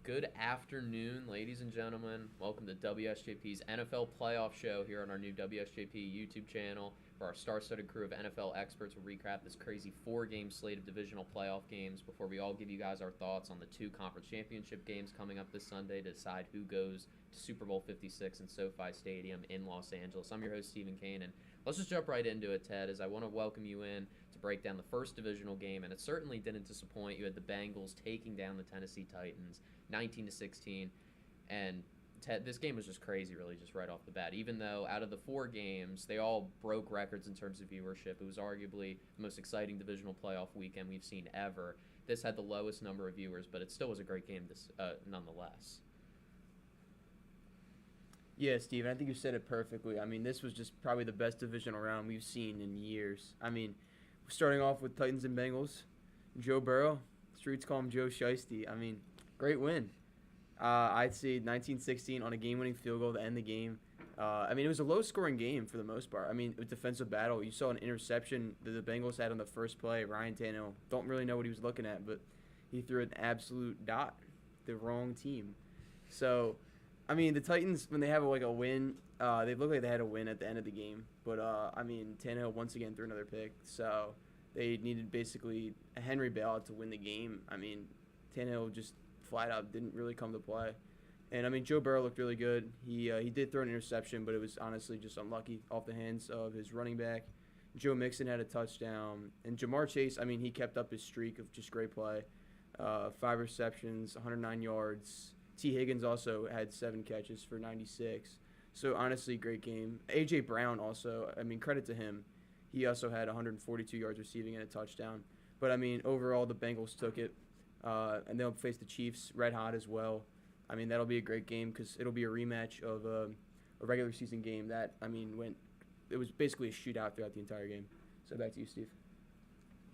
Good afternoon, ladies and gentlemen. Welcome to WSJP's NFL Playoff Show here on our new WSJP YouTube channel, where our star-studded crew of NFL experts will recap this crazy 4-game slate of divisional playoff games before we all give you guys our thoughts on the 2 conference championship games coming up this Sunday to decide who goes to Super Bowl 56 in SoFi Stadium in Los Angeles. I'm your host, Stephen Cain, and let's just jump right into it, Ted, as I want to welcome you in to break down the first divisional game, and it certainly didn't disappoint. You had the Bengals taking down the Tennessee Titans 19-16, and Ted, this game was just crazy, really, just right off the bat. Even though out of the 4 games, they all broke records in terms of viewership. It was arguably the most exciting divisional playoff weekend we've seen ever. This had the lowest number of viewers, but it still was a great game nonetheless. Yeah, Steven, I think you said it perfectly. I mean, this was just probably the best divisional round we've seen in years. I mean, starting off with Titans and Bengals, Joe Burrow, streets call him Joe Shiesty. I mean, great win. I'd say 19-16 on a game-winning field goal to end the game. I mean, it was a low-scoring game for the most part. I mean, it was a defensive battle. You saw an interception that the Bengals had on the first play. Ryan Tannehill, don't really know what he was looking at, but he threw an absolute dot, the wrong team. So, I mean, the Titans, when they have a win, they look like they had a win at the end of the game. But, I mean, Tannehill once again threw another pick. So they needed basically a Henry bailout to win the game. I mean, Tannehill just flat out didn't really come to play. And, I mean, Joe Burrow looked really good. He did throw an interception, but it was honestly just unlucky off the hands of his running back. Joe Mixon had a touchdown. And Jamar Chase, I mean, he kept up his streak of just great play. 5 receptions, 109 yards. T. Higgins also had 7 catches for 96. So, honestly, great game. A.J. Brown also, I mean, credit to him. He also had 142 yards receiving and a touchdown. But, I mean, overall, the Bengals took it. And they'll face the Chiefs red hot as well. I mean, that'll be a great game because it'll be a rematch of a regular season game that, I mean, it was basically a shootout throughout the entire game. So, back to you, Steve.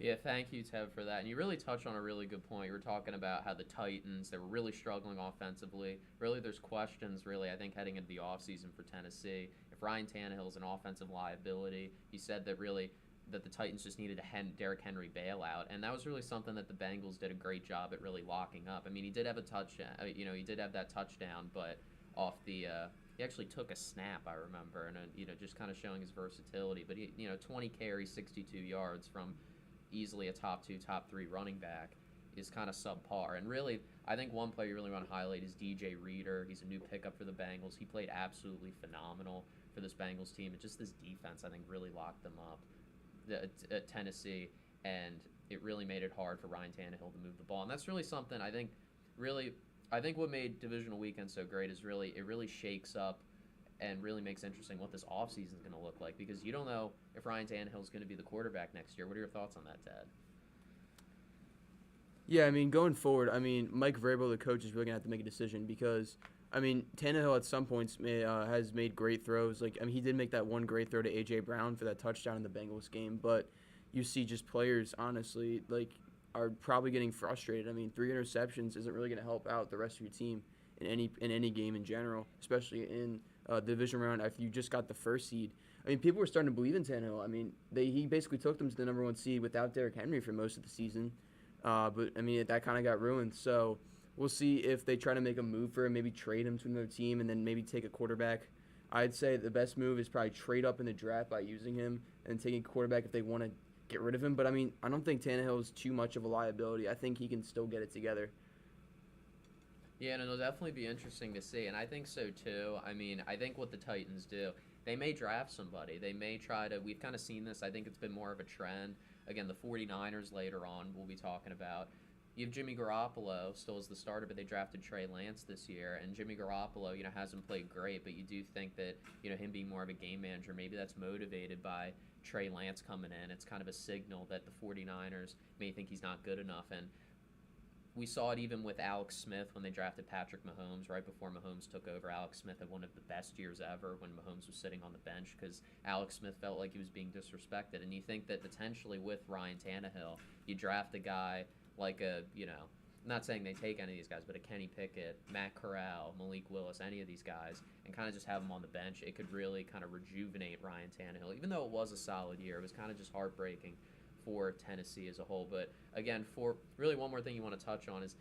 Yeah, thank you, Tev, for that. And you really touched on a really good point. You were talking about how the Titans, they were really struggling offensively. Really, there's questions, really, I think, heading into the offseason for Tennessee. If Ryan Tannehill is an offensive liability, he said that really that the Titans just needed a Derrick Henry bailout. And that was really something that the Bengals did a great job at really locking up. I mean, he did have a touchdown. He did have that touchdown, but off the he actually took a snap, I remember, and, just kind of showing his versatility. But, 20 carries, 62 yards from easily a top 2, top 3 running back is kind of subpar. And really, I think one player you really want to highlight is DJ Reader. He's a new pickup for the Bengals. He played absolutely phenomenal for this Bengals team. And just this defense, I think, really locked them up at Tennessee, and it really made it hard for Ryan Tannehill to move the ball. And that's really something I think what made divisional weekend so great is it really shakes up and really makes interesting what this offseason is going to look like, because you don't know if Ryan Tannehill is going to be the quarterback next year. What are your thoughts on that, Ted? Yeah, I mean, going forward, I mean, Mike Vrabel, the coach, is really going to have to make a decision because, I mean, Tannehill at some points has made great throws. He did make that one great throw to A.J. Brown for that touchdown in the Bengals game, but you see just players, honestly, are probably getting frustrated. I mean, 3 interceptions isn't really going to help out the rest of your team in any game in general, especially in the division round after you just got the first seed. I mean, people were starting to believe in Tannehill. I mean, he basically took them to the number 1 seed without Derrick Henry for most of the season. But, I mean, that kind of got ruined. So we'll see if they try to make a move for him, maybe trade him to another team and then maybe take a quarterback. I'd say the best move is probably trade up in the draft by using him and taking a quarterback if they want to get rid of him. But, I mean, I don't think Tannehill is too much of a liability. I think he can still get it together. Yeah, and it'll definitely be interesting to see, and I think so too. I mean, I think what the Titans do, they may draft somebody. They may try to – we've kind of seen this. I think it's been more of a trend. Again, the 49ers later on we'll be talking about. You have Jimmy Garoppolo still as the starter, but they drafted Trey Lance this year, and Jimmy Garoppolo, hasn't played great, but you do think that, him being more of a game manager, maybe that's motivated by Trey Lance coming in. It's kind of a signal that the 49ers may think he's not good enough, and we saw it even with Alex Smith when they drafted Patrick Mahomes right before Mahomes took over. Alex Smith had one of the best years ever when Mahomes was sitting on the bench because Alex Smith felt like he was being disrespected. And you think that potentially with Ryan Tannehill, you draft a guy like I'm not saying they take any of these guys, but a Kenny Pickett, Matt Corral, Malik Willis, any of these guys, and kind of just have them on the bench, it could really kind of rejuvenate Ryan Tannehill. Even though it was a solid year, it was kind of just heartbreaking for Tennessee as a whole. But again, for really one more thing you want to touch on is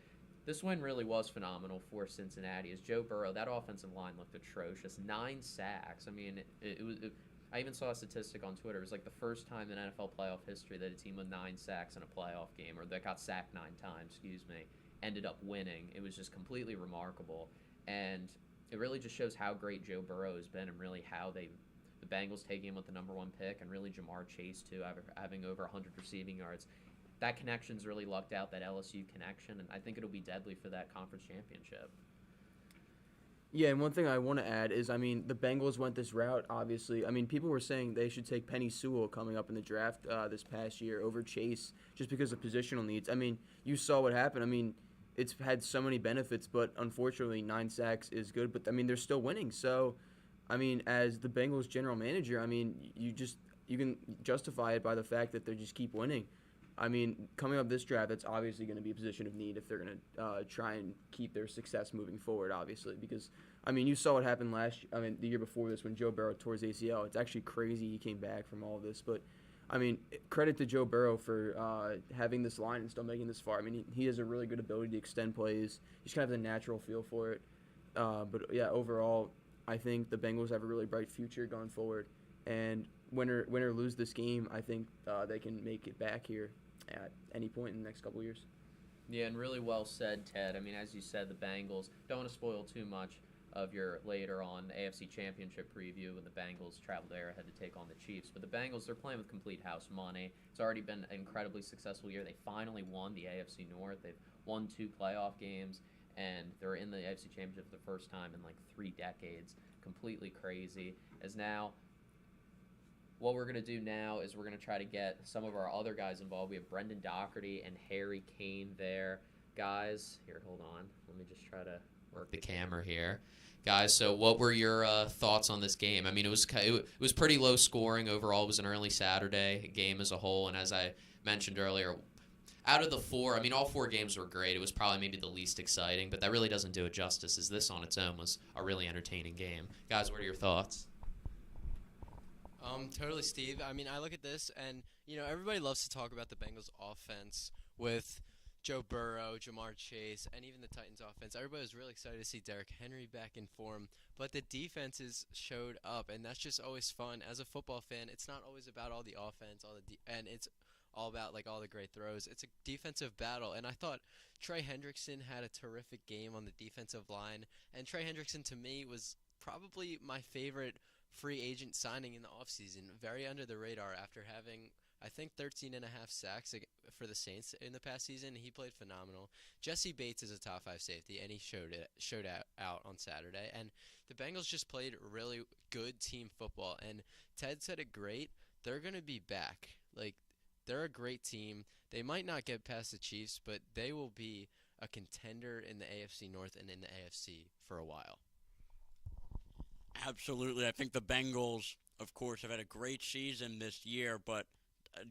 This win really was phenomenal for Cincinnati. As Joe Burrow, that offensive line looked atrocious. 9 sacks. I mean, I even saw a statistic on Twitter. It was like the first time in NFL playoff history that a team with 9 sacks in a playoff game, or that got sacked 9 times, ended up winning. It was just completely remarkable. And it really just shows how great Joe Burrow has been and really how the Bengals taking him with the number 1 pick, and really Jamar Chase, too, having over 100 receiving yards. That connection's really lucked out, that LSU connection, and I think it'll be deadly for that conference championship. Yeah, and one thing I want to add is, I mean, the Bengals went this route, obviously. I mean, people were saying they should take Penny Sewell coming up in the draft this past year over Chase just because of positional needs. I mean, you saw what happened. I mean, it's had so many benefits, but unfortunately 9 sacks is good. But, I mean, they're still winning. So, I mean, as the Bengals general manager, I mean, you can justify it by the fact that they just keep winning. I mean, coming up this draft, that's obviously going to be a position of need if they're going to try and keep their success moving forward, obviously. Because, I mean, you saw what happened the year before this when Joe Burrow tore his ACL. It's actually crazy he came back from all this. But, I mean, credit to Joe Burrow for having this line and still making this far. I mean, he has a really good ability to extend plays. He's kind of the natural feel for it. But, yeah, overall, I think the Bengals have a really bright future going forward. And win or lose this game, I think they can make it back here at any point in the next couple of years. Yeah, and really well said, Ted. I mean, as you said, the Bengals, don't want to spoil too much of your later on Afc Championship Preview when the Bengals traveled to Arrowhead to take on the Chiefs. But the Bengals, they're playing with complete house money. It's already been an incredibly successful year. They finally won the AFC North. They've won 2 playoff games, and they're in the AFC Championship for the first time in like 3 decades. Completely crazy. As now, what we're going to do now is we're going to try to get some of our other guys involved. We have Brendan Dougherty and Harry Kane there. Guys, here, hold on. Let me just try to work the camera here. Guys, so what were your thoughts on this game? I mean, it was pretty low scoring overall. It was an early Saturday game as a whole, and as I mentioned earlier, out of the 4, I mean, all 4 games were great. It was probably maybe the least exciting, but that really doesn't do it justice, as this on its own was a really entertaining game. Guys, what are your thoughts? Totally, Steve. I mean, I look at this, and, everybody loves to talk about the Bengals offense with Joe Burrow, Jamar Chase, and even the Titans offense. Everybody was really excited to see Derrick Henry back in form, but the defenses showed up, and that's just always fun. As a football fan, it's not always about all the offense, and it's all about, all the great throws. It's a defensive battle, and I thought Trey Hendrickson had a terrific game on the defensive line, and Trey Hendrickson, to me, was probably my favorite free agent signing in the offseason. Very under the radar after having, I think, 13 and a half sacks for the Saints in the past season. He played phenomenal. Jesse Bates is a top 5 safety, and he showed out on Saturday. And the Bengals just played really good team football. And Ted said it great. They're going to be back. They're a great team. They might not get past the Chiefs, but they will be a contender in the AFC North and in the AFC for a while. Absolutely. I think the Bengals, of course, have had a great season this year, but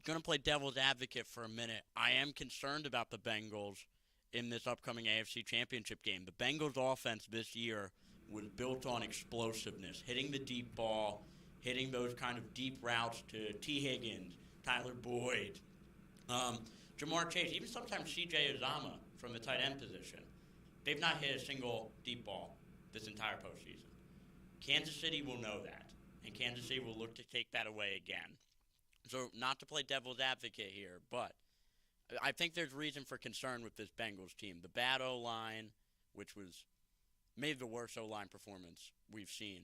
going to play devil's advocate for a minute. I am concerned about the Bengals in this upcoming AFC Championship game. The Bengals offense this year was built on explosiveness, hitting the deep ball, hitting those kind of deep routes to T. Higgins, Tyler Boyd, Jamar Chase, even sometimes C.J. Uzomah from the tight end position. They've not hit a single deep ball this entire postseason. Kansas City will know that, and Kansas City will look to take that away again. So not to play devil's advocate here, but I think there's reason for concern with this Bengals team. The bad O-line, which was maybe the worst O-line performance we've seen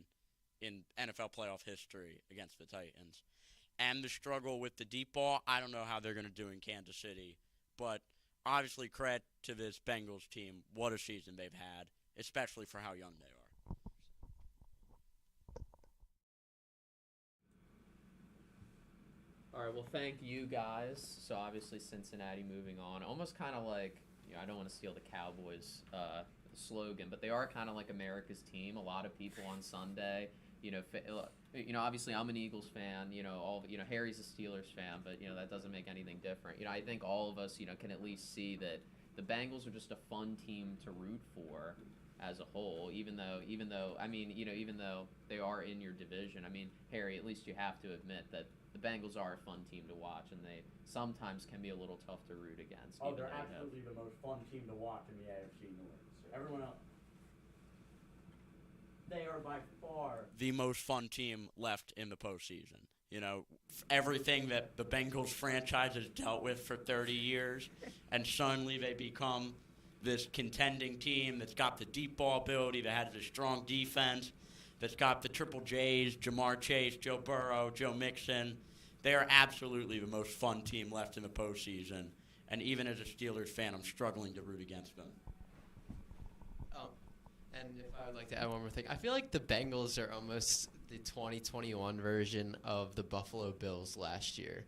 in NFL playoff history against the Titans, and the struggle with the deep ball. I don't know how they're going to do in Kansas City, but obviously credit to this Bengals team. What a season they've had, especially for how young they are. All right, well, thank you guys. So obviously Cincinnati moving on. Almost kind of like, I don't want to steal the Cowboys slogan, but they are kind of like America's team. A lot of people on Sunday, obviously I'm an Eagles fan. Harry's a Steelers fan, but that doesn't make anything different. I think all of us, can at least see that the Bengals are just a fun team to root for. as a whole. Even though I mean, even though they are in your division, I mean, Harry, at least you have to admit that the Bengals are a fun team to watch, and they sometimes can be a little tough to root against. Oh, they're absolutely the most fun team to watch in the AFC North. Everyone else, they are by far the most fun team left in the postseason. You know, everything that the Bengals franchise has dealt with for 30 years, and suddenly they become this contending team that's got the deep ball ability, that has a strong defense, that's got the Triple J's, Jamar Chase, Joe Burrow, Joe Mixon. They are absolutely the most fun team left in the postseason. And even as a Steelers fan, I'm struggling to root against them. And if I would like to add one more thing, I feel like the Bengals are almost the 2021 version of the Buffalo Bills last year.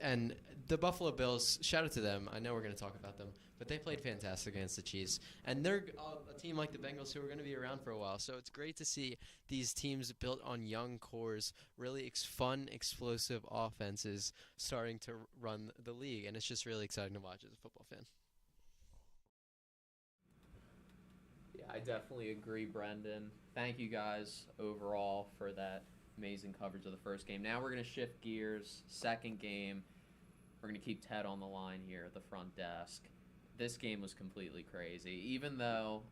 And the Buffalo Bills, shout out to them. I know we're going to talk about them, but they played fantastic against the Chiefs. And they're a team like the Bengals who are going to be around for a while. So it's great to see these teams built on young cores, really fun, explosive offenses starting to run the league. And it's just really exciting to watch as a football fan. Yeah, I definitely agree, Brendan. Thank you guys overall for that amazing coverage of the first game. Now we're going to shift gears. Second game, we're going to keep Ted on the line here at the front desk. This game was completely crazy. Even though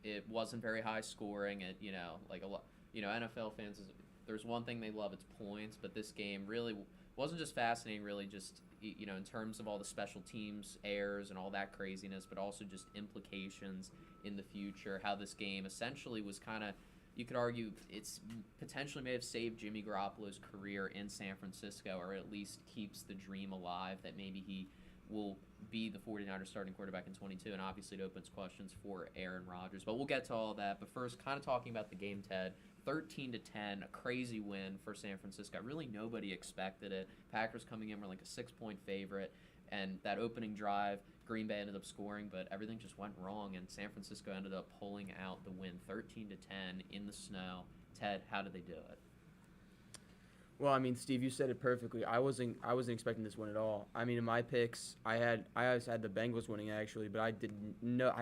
it wasn't very high scoring, NFL fans, there's one thing they love, it's points, but this game really wasn't just fascinating, really just, in terms of all the special teams errors and all that craziness, but also just implications in the future, how this game essentially was kind of, you could argue it's potentially may have saved Jimmy Garoppolo's career in San Francisco, or at least keeps the dream alive that maybe he will be the 49ers starting quarterback in 22, and obviously it opens questions for Aaron Rodgers. But we'll get to all that. But first, kind of talking about the game, Ted. 13-10, a crazy win for San Francisco. Really nobody expected it. Packers coming in were like a 6-point favorite, and that opening drive, Green Bay ended up scoring, but everything just went wrong, and San Francisco ended up pulling out the win 13-10 in the snow. Ted, how did they do it? Well, I mean, Steve, you said it perfectly. I wasn't expecting this win at all. I mean, in my picks, I always had the Bengals winning actually, but I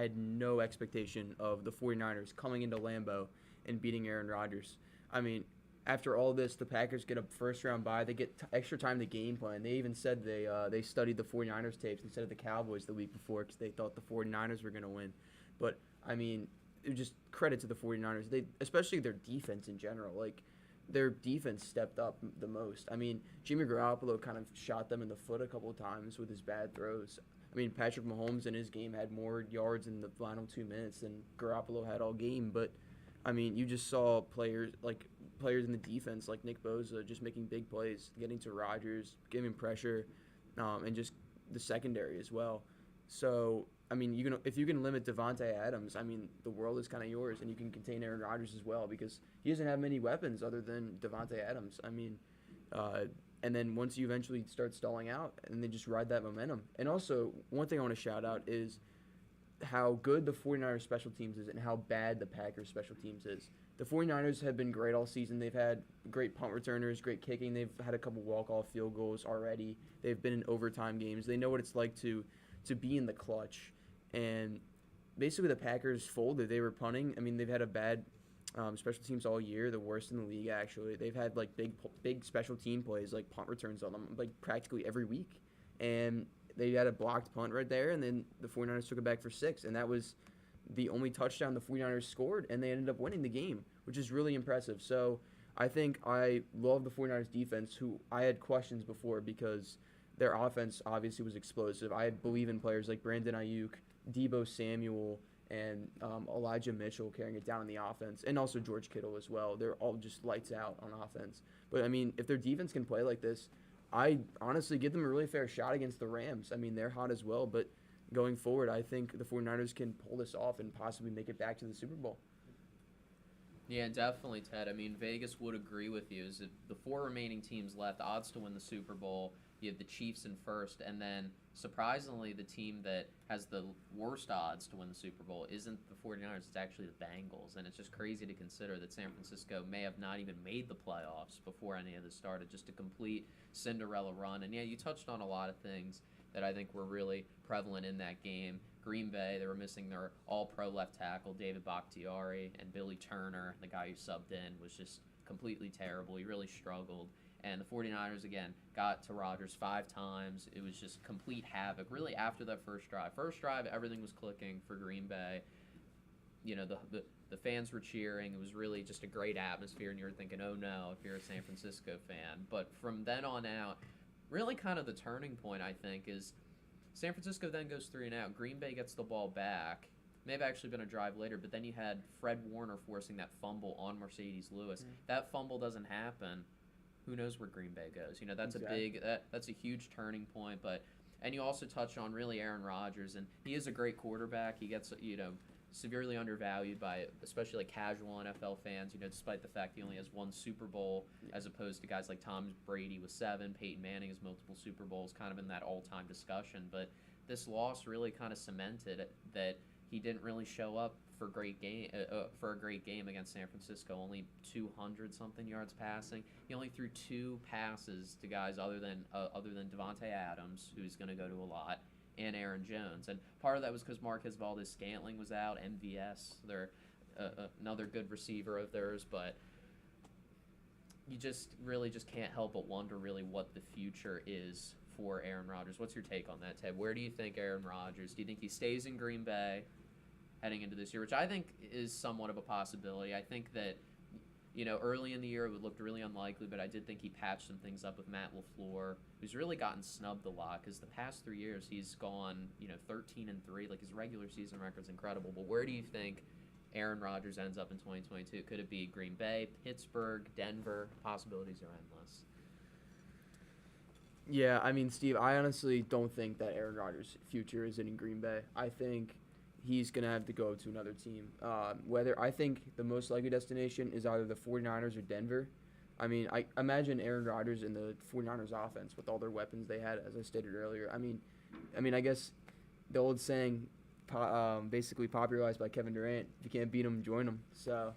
had no expectation of the 49ers coming into Lambeau and beating Aaron Rodgers. I mean, after all this, the Packers get a first-round bye. They get extra time to game plan. They even said they studied the 49ers tapes instead of the Cowboys the week before because they thought the 49ers were going to win. But, I mean, it was just credit to the 49ers. They, especially their defense in general. Like, their defense stepped up the most. I mean, Jimmy Garoppolo kind of shot them in the foot a couple of times with his bad throws. I mean, Patrick Mahomes in his game had more yards in the final 2 minutes than Garoppolo had all game. But, I mean, you just saw players in the defense like Nick Bosa just making big plays, getting to Rodgers, giving pressure, and just the secondary as well. So, I mean, if you can limit Devontae Adams, I mean, the world is kind of yours, and you can contain Aaron Rodgers as well because he doesn't have many weapons other than Devontae Adams. I mean, and then once you eventually start stalling out, and then just ride that momentum. And also, one thing I want to shout out is how good the 49ers special teams is and how bad the Packers special teams is. The 49ers have been great all season. They've had great punt returners, great kicking. They've had a couple walk-off field goals already. They've been in overtime games. They know what it's like to be in the clutch. And basically the Packers folded. They were punting. I mean, they've had a bad special teams all year, the worst in the league, actually. They've had, like, big special team plays, like punt returns on them, like, practically every week. And they had a blocked punt right there, and then the 49ers took it back for 6. And that was the only touchdown the 49ers scored, and they ended up winning the game, which is really impressive. So I think I love the 49ers defense, who I had questions before because their offense obviously was explosive. I believe in players like Brandon Ayuk, Deebo Samuel, and Elijah Mitchell carrying it down in the offense, and also George Kittle as well. They're all just lights out on offense. But, I mean, if their defense can play like this, I honestly give them a really fair shot against the Rams. I mean, they're hot as well, but going forward, I think the 49ers can pull this off and possibly make it back to the Super Bowl. Yeah, definitely, Ted. I mean, Vegas would agree with you. Is the 4 remaining teams left, odds to win the Super Bowl, you have the Chiefs in first, and then, surprisingly, the team that has the worst odds to win the Super Bowl isn't the 49ers, it's actually the Bengals. And it's just crazy to consider that San Francisco may have not even made the playoffs before any of this started, just a complete Cinderella run. And, yeah, you touched on a lot of things that I think were really prevalent in that game. Green Bay, they were missing their all-pro left tackle, David Bakhtiari, and Billy Turner, the guy who subbed in, was just completely terrible. He really struggled. And the 49ers, again, got to Rodgers 5 times. It was just complete havoc, really, after that first drive. First drive, everything was clicking for Green Bay. You know, the fans were cheering. It was really just a great atmosphere, and you were thinking, oh, no, if you're a San Francisco fan. But from then on out, really kind of the turning point, I think, is San Francisco then goes 3-and-out. Green Bay gets the ball back. May have actually been a drive later, but then you had Fred Warner forcing that fumble on Mercedes Lewis. That fumble doesn't happen. Who knows where Green Bay goes? You know, that's that's a huge turning point. And you also touch on really Aaron Rodgers, and he is a great quarterback. He gets, you know, severely undervalued by especially like casual NFL fans, you know, despite the fact he only has 1 Super Bowl as opposed to guys like Tom Brady with 7, Peyton Manning has multiple Super Bowls, kind of in that all-time discussion. But this loss really kind of cemented that he didn't really show up for a great game against San Francisco. Only 200-something yards passing. He only threw 2 passes to guys other than Devontae Adams, who's going to go to a lot, and Aaron Jones. And part of that was because Marquez Valdes-Scantling was out, MVS, they're another good receiver of theirs, but you just really just can't help but wonder really what the future is for Aaron Rodgers. What's your take on that, Ted? Where do you think Aaron Rodgers, do you think he stays in Green Bay heading into this year, which I think is somewhat of a possibility? I think that, you know, early in the year it would look really unlikely, but I did think he patched some things up with Matt LaFleur, who's really gotten snubbed a lot because the past 3 years he's gone, you know, 13-3. Like, his regular season record's incredible. But where do you think Aaron Rodgers ends up in 2022? Could it be Green Bay, Pittsburgh, Denver? Possibilities are endless. Yeah, I mean, Steve, I honestly don't think that Aaron Rodgers' future is in Green Bay. I think he's going to have to go to another team. I think the most likely destination is either the 49ers or Denver. I mean, I imagine Aaron Rodgers in the 49ers offense with all their weapons they had, as I stated earlier. I mean, I guess the old saying, basically popularized by Kevin Durant, if you can't beat them, join them. So,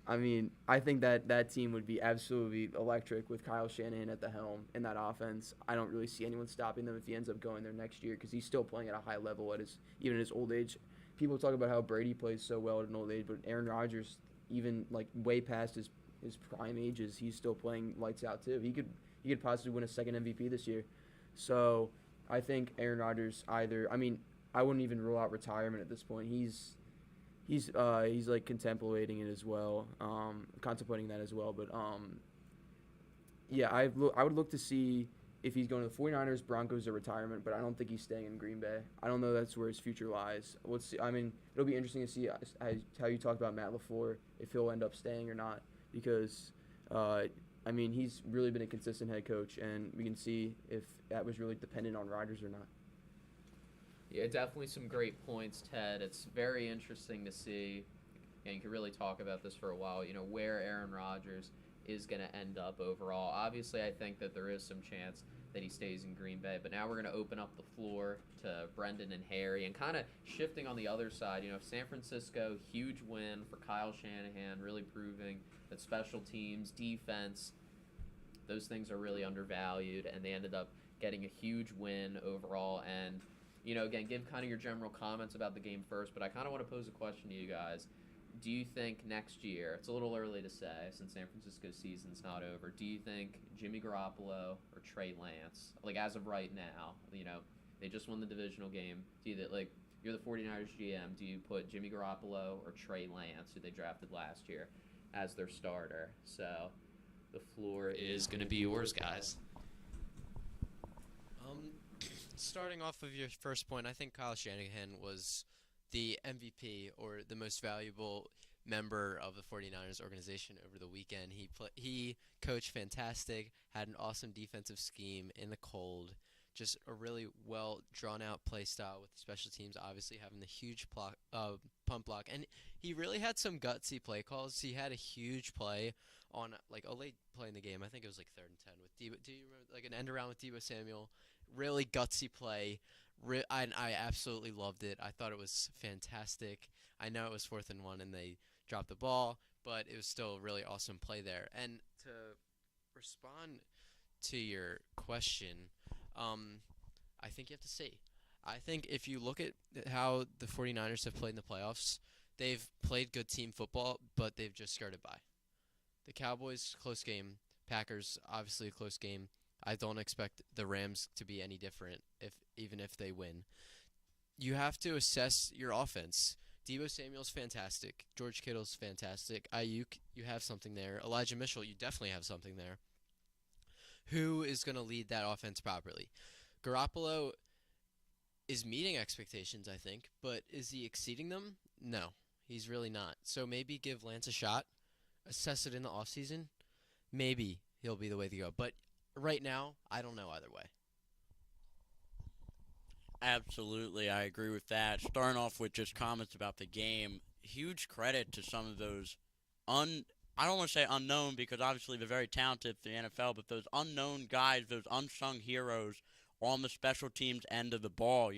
I mean, I think that team would be absolutely electric with Kyle Shanahan at the helm in that offense. I don't really see anyone stopping them if he ends up going there next year because he's still playing at a high level even at his old age. People talk about how Brady plays so well at an old age, but Aaron Rodgers, even like way past his prime ages, he's still playing lights out too. He could possibly win a second MVP this year. So I think Aaron Rodgers I wouldn't even rule out retirement at this point. He's like contemplating it as well, contemplating that as well. But yeah, I would look to see if he's going to the 49ers, Broncos, or retirement. But I don't think he's staying in Green Bay. I don't know that's where his future lies. Let's see. I mean, it'll be interesting to see how you talked about Matt LaFleur, if he'll end up staying or not, because I mean, he's really been a consistent head coach, and we can see if that was really dependent on Rodgers or not. Yeah, definitely some great points, Ted. It's very interesting to see, and you could really talk about this for a while, you know, where Aaron Rodgers is going to end up overall. Obviously, I think that there is some chance that he stays in Green Bay, but now we're going to open up the floor to Brendan and Harry, and kind of shifting on the other side, you know, San Francisco, huge win for Kyle Shanahan, really proving that special teams, defense, those things are really undervalued, and they ended up getting a huge win overall. And you know, again, give kind of your general comments about the game first, but I kind of want to pose a question to you guys. Do you think next year, it's a little early to say since San Francisco's season's not over, do you think Jimmy Garoppolo or Trey Lance, like as of right now, you know, they just won the divisional game, you're the 49ers GM, do you put Jimmy Garoppolo or Trey Lance, who they drafted last year, as their starter? So the floor is going to be yours, guys. Starting off of your first point, I think Kyle Shanahan was the MVP or the most valuable member of the 49ers organization over the weekend. He coached fantastic, had an awesome defensive scheme in the cold, just a really well drawn out play style with special teams obviously having the huge pump block, and he really had some gutsy play calls. He had a huge play on like a late play in the game. I think it was like 3rd and 10 with Debo. Do you remember like an end around with Debo Samuel? Really gutsy play. I absolutely loved it. I thought it was fantastic. I know it was 4th and 1 and they dropped the ball, but it was still a really awesome play there. And to respond to your question, I think you have to see. I think if you look at how the 49ers have played in the playoffs, they've played good team football, but they've just skirted by. The Cowboys, close game. Packers, obviously a close game. I don't expect the Rams to be any different, even if they win. You have to assess your offense. Deebo Samuel's fantastic. George Kittle's fantastic. Ayuk, you have something there. Elijah Mitchell, you definitely have something there. Who is going to lead that offense properly? Garoppolo is meeting expectations, I think, but is he exceeding them? No, he's really not. So maybe give Lance a shot, assess it in the offseason. Maybe he'll be the way to go. But right now, I don't know either way. Absolutely, I agree with that. Starting off with just comments about the game, huge credit to some of those I don't want to say unknown because obviously they're very talented for the NFL, but those unknown guys, those unsung heroes on the special teams end of the ball,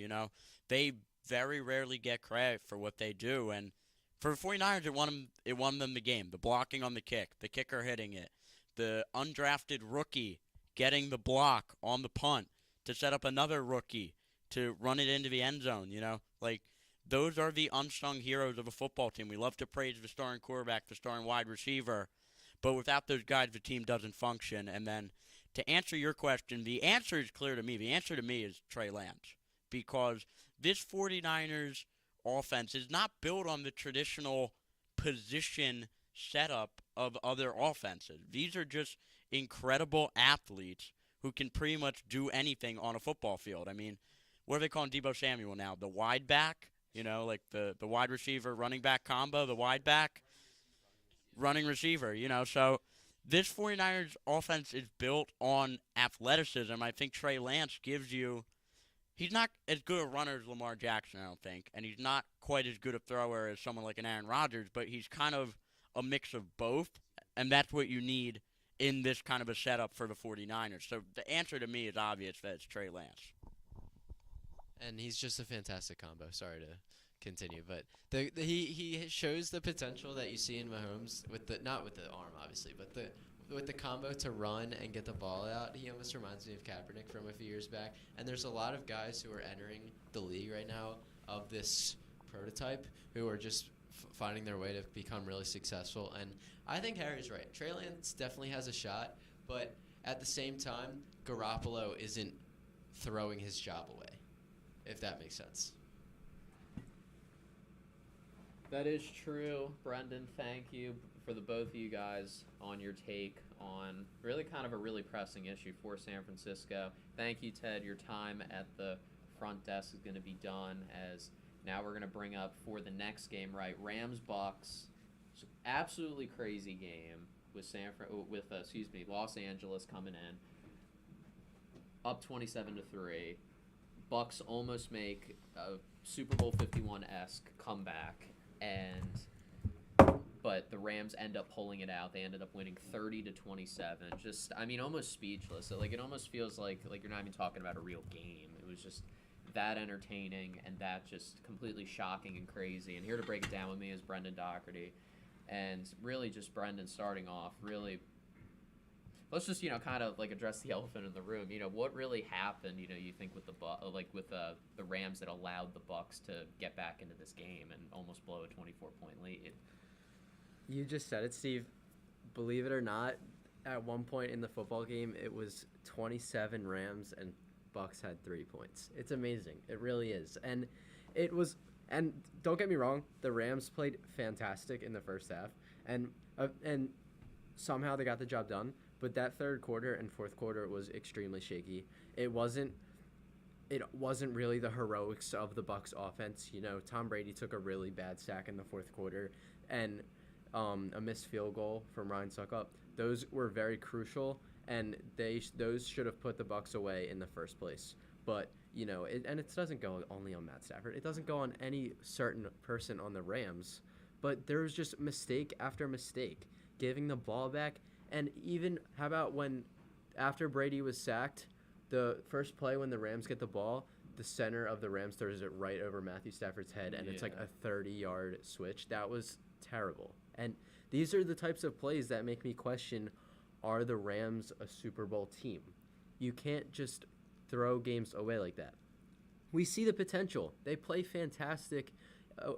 they very rarely get credit for what they do. And for the 49ers, it won them the game. The blocking on the kick, the kicker hitting it, the undrafted rookie getting the block on the punt to set up another rookie to run it into the end zone, those are the unsung heroes of a football team. We love to praise the starting quarterback, the starting wide receiver, but without those guys, the team doesn't function. And then to answer your question, the answer is clear to me. The answer to me is Trey Lance, because this 49ers offense is not built on the traditional position setup of other offenses. These are just incredible athletes who can pretty much do anything on a football field. I mean, what are they calling Deebo Samuel now? The wide back? The wide receiver running back combo, the wide back running receiver, So this 49ers offense is built on athleticism. I think Trey Lance gives you – he's not as good a runner as Lamar Jackson, I don't think, and he's not quite as good a thrower as someone like an Aaron Rodgers, but he's kind of a mix of both, and that's what you need in this kind of a setup for the 49ers. So the answer to me is obvious that it's Trey Lance. And he's just a fantastic combo. Sorry to continue, but he shows the potential that you see in Mahomes not with the arm obviously, but with the combo to run and get the ball out. He almost reminds me of Kaepernick from a few years back. And there's a lot of guys who are entering the league right now of this prototype who are just finding their way to become really successful. And I think Harry's right. Trey Lance definitely has a shot, but at the same time, Garoppolo isn't throwing his job away, if that makes sense. That is true. Brendan, thank you for the both of you guys on your take on really kind of a really pressing issue for San Francisco. Thank you, Ted. Your time at the front desk is going to be done, as now we're going to bring up for the next game, right? Rams-Bucks. Absolutely crazy game with Los Angeles coming in up 27-3. Bucks almost make a Super Bowl 51-esque comeback, but the Rams end up pulling it out. They ended up winning 30-27. Just, almost speechless. So, it almost feels like you're not even talking about a real game. It was just that entertaining and that just completely shocking and crazy. And here to break it down with me is Brendan Dougherty. And really just Brendan starting off, really, let's just, kind of address the elephant in the room. What really happened, you think with the Rams that allowed the Bucks to get back into this game and almost blow a 24-point lead? You just said it, Steve. Believe it or not, at one point in the football game, it was 27 Rams and Bucks had 3 points. It's amazing. It really is. And don't get me wrong, the Rams played fantastic in the first half, and somehow they got the job done. But that third quarter and fourth quarter was extremely shaky. It wasn't really the heroics of the Bucs offense. Tom Brady took a really bad sack in the fourth quarter, and a missed field goal from Ryan Suckup. Those were very crucial, and those should have put the Bucs away in the first place. But it doesn't go only on Matt Stafford. It doesn't go on any certain person on the Rams. But there was just mistake after mistake, giving the ball back. And even, how about after Brady was sacked, the first play when the Rams get the ball, the center of the Rams throws it right over Matthew Stafford's head, and it's like a 30-yard switch. That was terrible. And these are the types of plays that make me question, are the Rams a Super Bowl team? You can't just throw games away like that. We see the potential. They play fantastic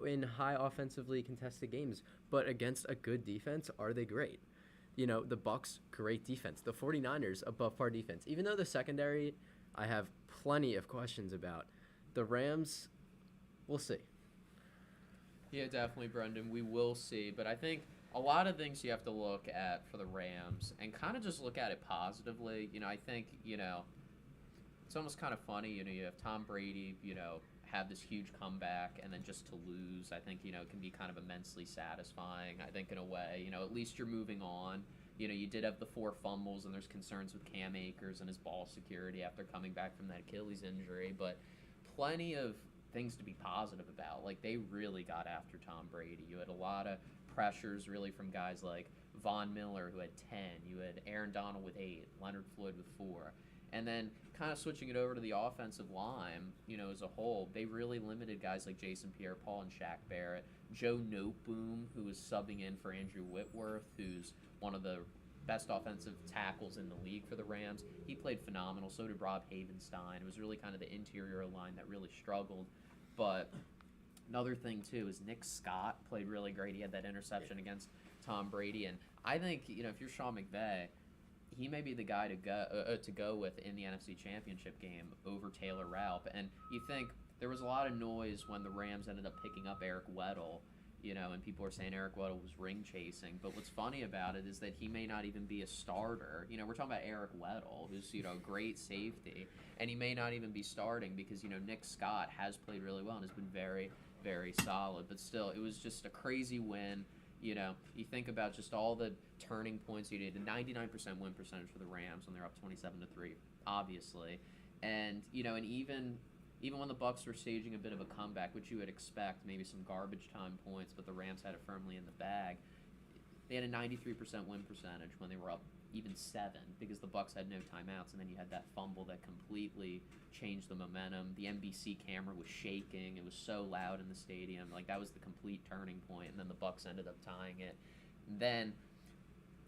in high offensively contested games, but against a good defense, are they great? The Bucs, great defense. The 49ers, above par defense. Even though the secondary, I have plenty of questions about. The Rams, we'll see. Yeah, definitely, Brendan. We will see. But I think a lot of things you have to look at for the Rams and kind of just look at it positively. I think, it's almost kind of funny. You have Tom Brady, have this huge comeback and then just to lose, I think, it can be kind of immensely satisfying. I think in a way, at least you're moving on. You did have the 4 fumbles and there's concerns with Cam Akers and his ball security after coming back from that Achilles injury, but plenty of things to be positive about. Like, they really got after Tom Brady. You had a lot of pressures really from guys like Von Miller, who had 10. You had Aaron Donald with 8, Leonard Floyd with 4. And then kind of switching it over to the offensive line, as a whole, they really limited guys like Jason Pierre-Paul and Shaq Barrett. Joe Noteboom, who was subbing in for Andrew Whitworth, who's one of the best offensive tackles in the league for the Rams. He played phenomenal. So did Rob Havenstein. It was really kind of the interior line that really struggled. But another thing, too, is Nick Scott played really great. He had that interception against Tom Brady. And I think, if you're Sean McVay, he may be the guy to go with in the NFC Championship game over Taylor Raupp. And you think there was a lot of noise when the Rams ended up picking up Eric Weddle, and people were saying Eric Weddle was ring chasing. But what's funny about it is that he may not even be a starter. We're talking about Eric Weddle, who's, great safety, and he may not even be starting because, Nick Scott has played really well and has been very, very solid. But still, it was just a crazy win. You think about just all the turning points you did. A 99% win percentage for the Rams when they're up 27-3, obviously. And, and even when the Bucs were staging a bit of a comeback, which you would expect, maybe some garbage time points, but the Rams had it firmly in the bag. They had a 93% win percentage when they were up even 7 because the Bucs had no timeouts, and then you had that fumble that completely changed the momentum. The NBC camera was shaking. It was so loud in the stadium. Like, that was the complete turning point, and then the Bucs ended up tying it. And then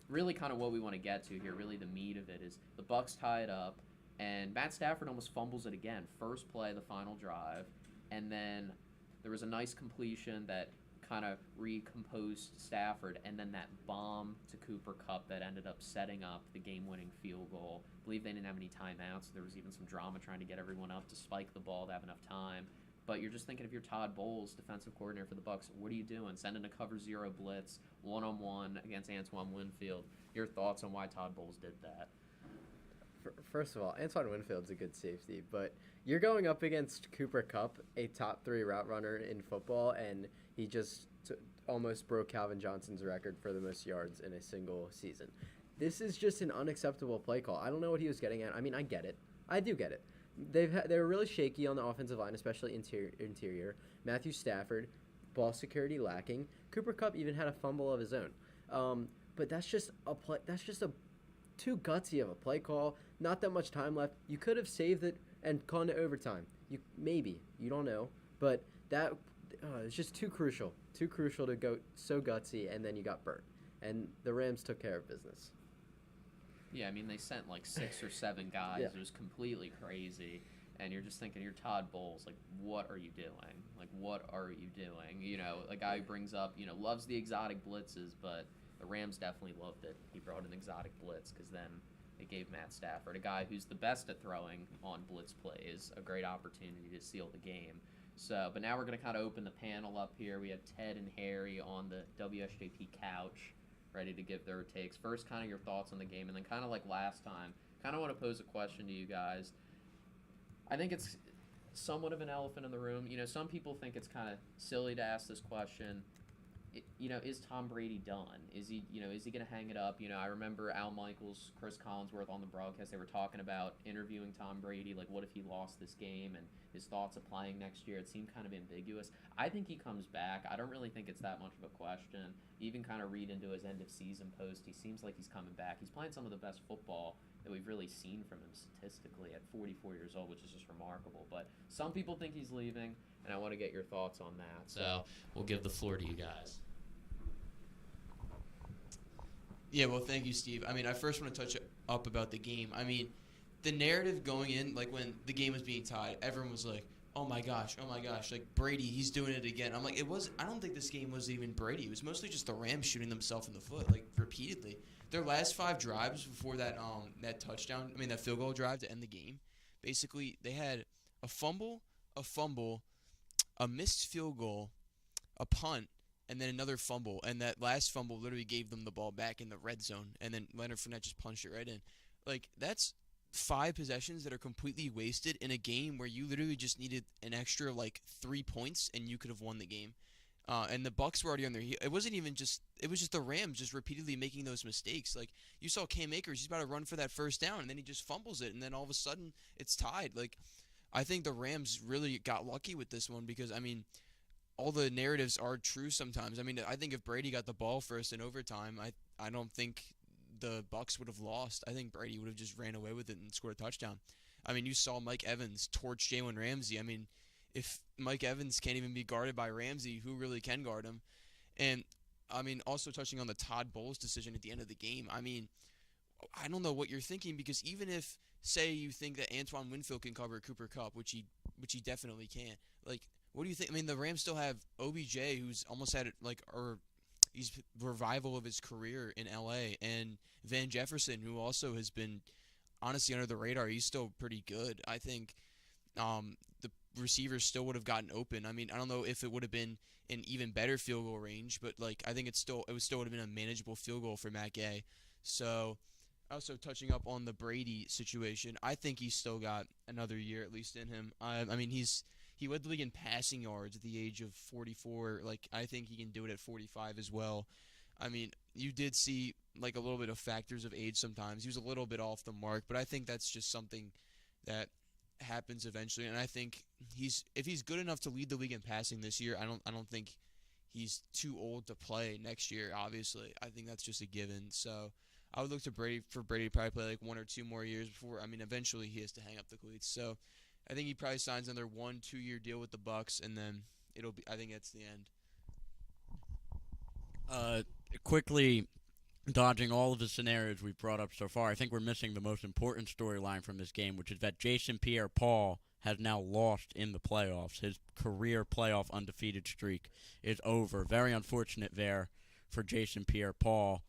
really kind of what we want to get to here, really the meat of it, is the Bucs tie it up, and Matt Stafford almost fumbles it again. First play, the final drive, and then there was a nice completion that kind of recomposed Stafford, and then that bomb to Cooper Kupp that ended up setting up the game-winning field goal. I believe they didn't have any timeouts. There was even some drama trying to get everyone up to spike the ball to have enough time. But you're just thinking, if you're Todd Bowles, defensive coordinator for the Bucs, what are you doing? Sending a cover 0 blitz, one-on-one against Antoine Winfield. Your thoughts on why Todd Bowles did that? First of all, Antoine Winfield's a good safety, but you're going up against Cooper Kupp, a top 3 route runner in football, and he just almost broke Calvin Johnson's record for the most yards in a single season. This is just an unacceptable play call. I don't know what he was getting at. I mean, I get it. I do get it. They were really shaky on the offensive line, especially interior. Matthew Stafford, ball security lacking. Cooper Kupp even had a fumble of his own. But that's just a too gutsy of a play call. Not that much time left. You could have saved it and gone to overtime. You don't know, but that it's just too crucial to go so gutsy, and then you got burnt. And the Rams took care of business. Yeah, I mean, they sent like 6 or 7 guys. Yeah. It was completely crazy. And you're just thinking, you're Todd Bowles. Like, what are you doing? Like, what are you doing? A guy who brings up, loves the exotic blitzes, but the Rams definitely loved it. He brought an exotic blitz because then it gave Matt Stafford, a guy who's the best at throwing on blitz plays, a great opportunity to seal the game. So, but now we're going to kind of open the panel up here. We have Ted and Harry on the WSJP couch, ready to give their takes. First, kind of your thoughts on the game, and then kind of like last time, kind of want to pose a question to you guys. I think it's somewhat of an elephant in the room. Some people think it's kind of silly to ask this question. Is Tom Brady done? Is he going to hang it up? I remember Al Michaels, Chris Collinsworth on the broadcast, they were talking about interviewing Tom Brady, like what if he lost this game and his thoughts applying next year. It seemed kind of ambiguous. I think he comes back. I don't really think it's that much of a question. You even kind of read into his end of season post, he seems like he's coming back. He's playing some of the best football that we've really seen from him statistically at 44 years old, which is just remarkable. But some people think he's leaving, and I want to get your thoughts on that. So we'll give the floor to you guys. Yeah, well, thank you, Steve. I mean, I first want to touch up about the game. I mean, the narrative going in, like when the game was being tied, everyone was like, oh my gosh, like Brady, he's doing it again. I'm like, I don't think this game was even Brady. It was mostly just the Rams shooting themselves in the foot, like repeatedly. Their last 5 drives before that that field goal drive to end the game, basically they had a fumble, a missed field goal, a punt, and then another fumble. And that last fumble literally gave them the ball back in the red zone, and then Leonard Fournette just punched it right in. Like, that's 5 possessions that are completely wasted in a game where you literally just needed an extra, 3 points, and you could have won the game. And the Bucs were already on their heel. It was just the Rams just repeatedly making those mistakes. Like, you saw Cam Akers, he's about to run for that first down, and then he just fumbles it, and then all of a sudden it's tied. Like, I think the Rams really got lucky with this one because, all the narratives are true sometimes. I think if Brady got the ball first in overtime, I don't think the Bucs would have lost. I think Brady would have just ran away with it and scored a touchdown. You saw Mike Evans torch Jalen Ramsey. If Mike Evans can't even be guarded by Ramsey, who really can guard him? And, also touching on the Todd Bowles decision at the end of the game, I don't know what you're thinking, because even if, say, you think that Antoine Winfield can cover Cooper Kupp, which he definitely can, what do you think? The Rams still have OBJ, who's almost had he's revival of his career in LA, and Van Jefferson, who also has been honestly under the radar. He's still pretty good. I think the receivers still would have gotten open. I don't know if it would have been an even better field goal range, but I think it would have been a manageable field goal for Matt Gay. So, also touching up on the Brady situation, I think he's still got another year at least in him. He led the league in passing yards at the age of 44. I think he can do it at 45 as well. You did see a little bit of factors of age sometimes. He was a little bit off the mark, but I think that's just something that happens eventually. And I think if he's good enough to lead the league in passing this year, I don't think he's too old to play next year. Obviously, I think that's just a given. So I would look to Brady to probably play 1 or 2 more years before. Eventually he has to hang up the cleats. So I think he probably signs another 1-2 year deal with the Bucs, and then I think that's the end. Quickly dodging all of the scenarios we've brought up so far, I think we're missing the most important storyline from this game, which is that Jason Pierre-Paul has now lost in the playoffs. His career playoff undefeated streak is over. Very unfortunate there for Jason Pierre-Paul.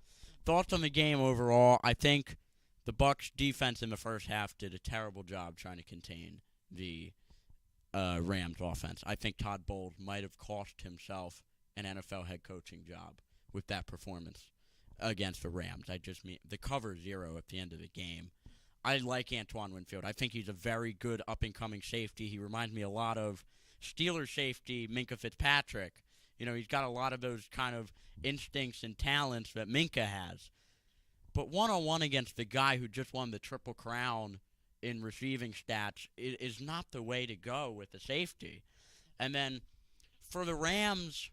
Thoughts on the game overall? I think the Bucs defense in the first half did a terrible job trying to contain the Rams offense. I think Todd Bowles might have cost himself an NFL head coaching job with that performance against the Rams. I just mean the cover 0 at the end of the game. I like Antoine Winfield. I think he's a very good up-and-coming safety. He reminds me a lot of Steelers safety Minkah Fitzpatrick. He's got a lot of those kind of instincts and talents that Minkah has. But one-on-one against the guy who just won the Triple Crown in receiving stats is not the way to go with the safety. And then for the Rams,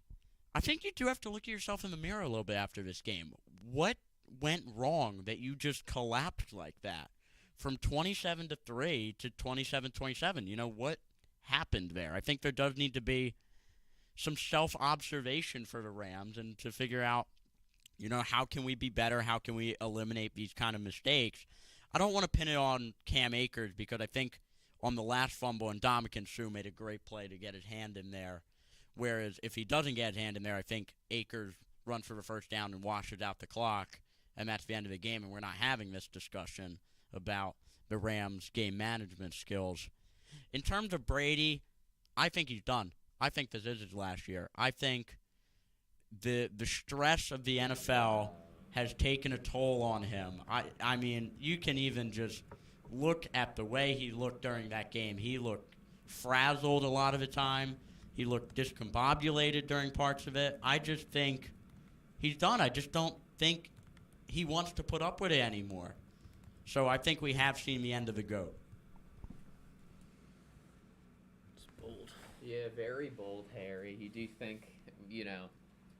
I think you do have to look at yourself in the mirror a little bit after this game. What went wrong that you just collapsed like that? From 27-3 to 27-27. What happened there? I think there does need to be some self-observation for the Rams and to figure out, how can we be better? How can we eliminate these kind of mistakes? I don't want to pin it on Cam Akers because I think on the last fumble, and Ndamukong Suh made a great play to get his hand in there. Whereas if he doesn't get his hand in there, I think Akers runs for the first down and washes out the clock, and that's the end of the game, and we're not having this discussion about the Rams' game management skills. In terms of Brady, I think he's done. I think this is his last year. I think the stress of the NFL has taken a toll on him. You can even just look at the way he looked during that game. He looked frazzled a lot of the time. He looked discombobulated during parts of it. I just think he's done. I just don't think he wants to put up with it anymore. So I think we have seen the end of the GOAT. It's bold. Yeah, very bold, Harry. You do think,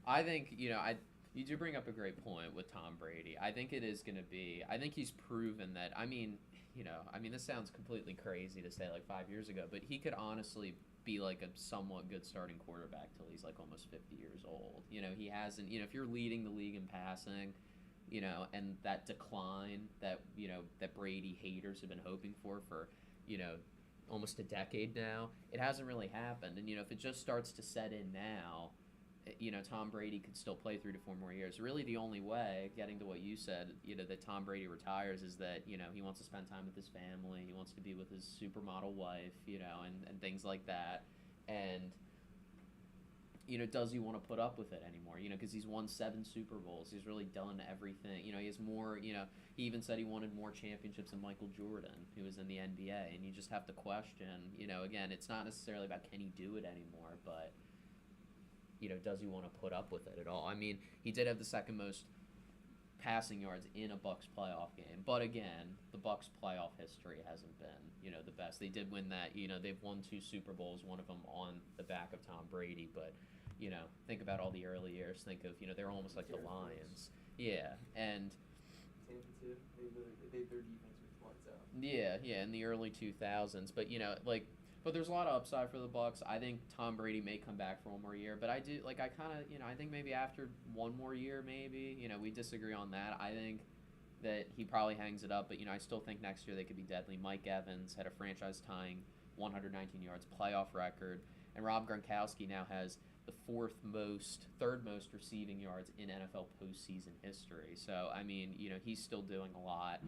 I think, you do bring up a great point with Tom Brady. I think it is going to be, I think he's proven that, this sounds completely crazy to say 5 years ago, but he could honestly be a somewhat good starting quarterback till he's almost 50 years old. He hasn't, if you're leading the league in passing, and that decline that, that Brady haters have been hoping for, almost a decade now, it hasn't really happened. And, if it just starts to set in now, Tom Brady could still play 3 to 4 more years. Really, the only way, getting to what you said, that Tom Brady retires is that, he wants to spend time with his family. He wants to be with his supermodel wife, and things like that. And, does he want to put up with it anymore? Because he's won 7 Super Bowls. He's really done everything. He has more, he even said he wanted more championships than Michael Jordan, who was in the NBA. And you just have to question, again, it's not necessarily about can he do it anymore, but, does he want to put up with it at all? I mean, he did have the second most passing yards in a Bucs playoff game. But again, the Bucs playoff history hasn't been, the best. They did win that, they've won 2 Super Bowls, one of them on the back of Tom Brady, but think about all the early years. Think of, they're almost like the Lions. Yeah, and Tampa too. Their defense was lights out. yeah, in the early 2000s. But but there's a lot of upside for the Bucs. I think Tom Brady may come back for one more year, but I think maybe after one more year, maybe. We disagree on that. I think that he probably hangs it up, but I still think next year they could be deadly. Mike Evans had a franchise-tying 119 yards playoff record, and Rob Gronkowski now has the third most receiving yards in NFL postseason history. So, I mean, he's still doing a lot.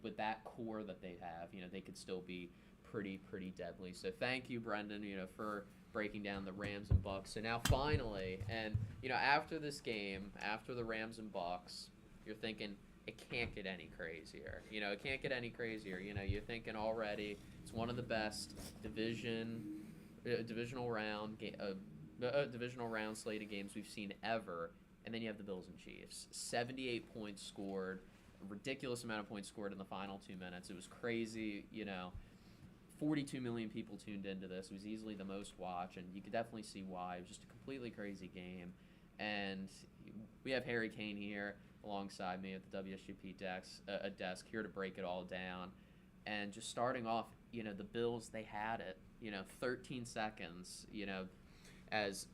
With that core that they have, they could still be pretty deadly. So thank you, Brendan, for breaking down the Rams and Bucs. So now finally, and, after this game, after the Rams and Bucs, you're thinking, it can't get any crazier. It can't get any crazier. You're thinking already it's one of the best divisional round slate of games we've seen ever, and then you have the Bills and Chiefs. 78 points scored, a ridiculous amount of points scored in the final 2 minutes. It was crazy, 42 million people tuned into this. It was easily the most watched, and you could definitely see why. It was just a completely crazy game, and we have Harry Kane here alongside me at the WSJP desk here to break it all down. And just starting off, the Bills, they had it, 13 seconds, as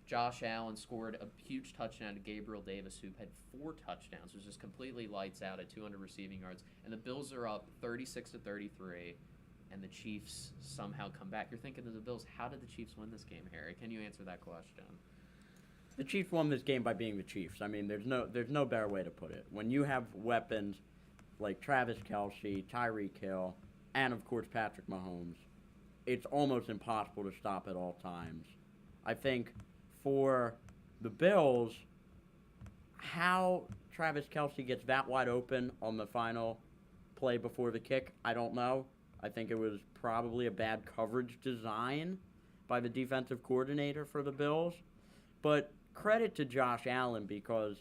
Josh Allen scored a huge touchdown to Gabriel Davis, who had 4 touchdowns. It was just completely lights out at 200 receiving yards. And the Bills are up 36-33, and the Chiefs somehow come back. You're thinking to the Bills, how did the Chiefs win this game, Harry? Can you answer that question? The Chiefs won this game by being the Chiefs. I mean, there's no better way to put it. When you have weapons like Travis Kelce, Tyreek Hill, and, of course, Patrick Mahomes, it's almost impossible to stop at all times. I think for the Bills, how Travis Kelce gets that wide open on the final play before the kick, I don't know. I think it was probably a bad coverage design by the defensive coordinator for the Bills. But credit to Josh Allen because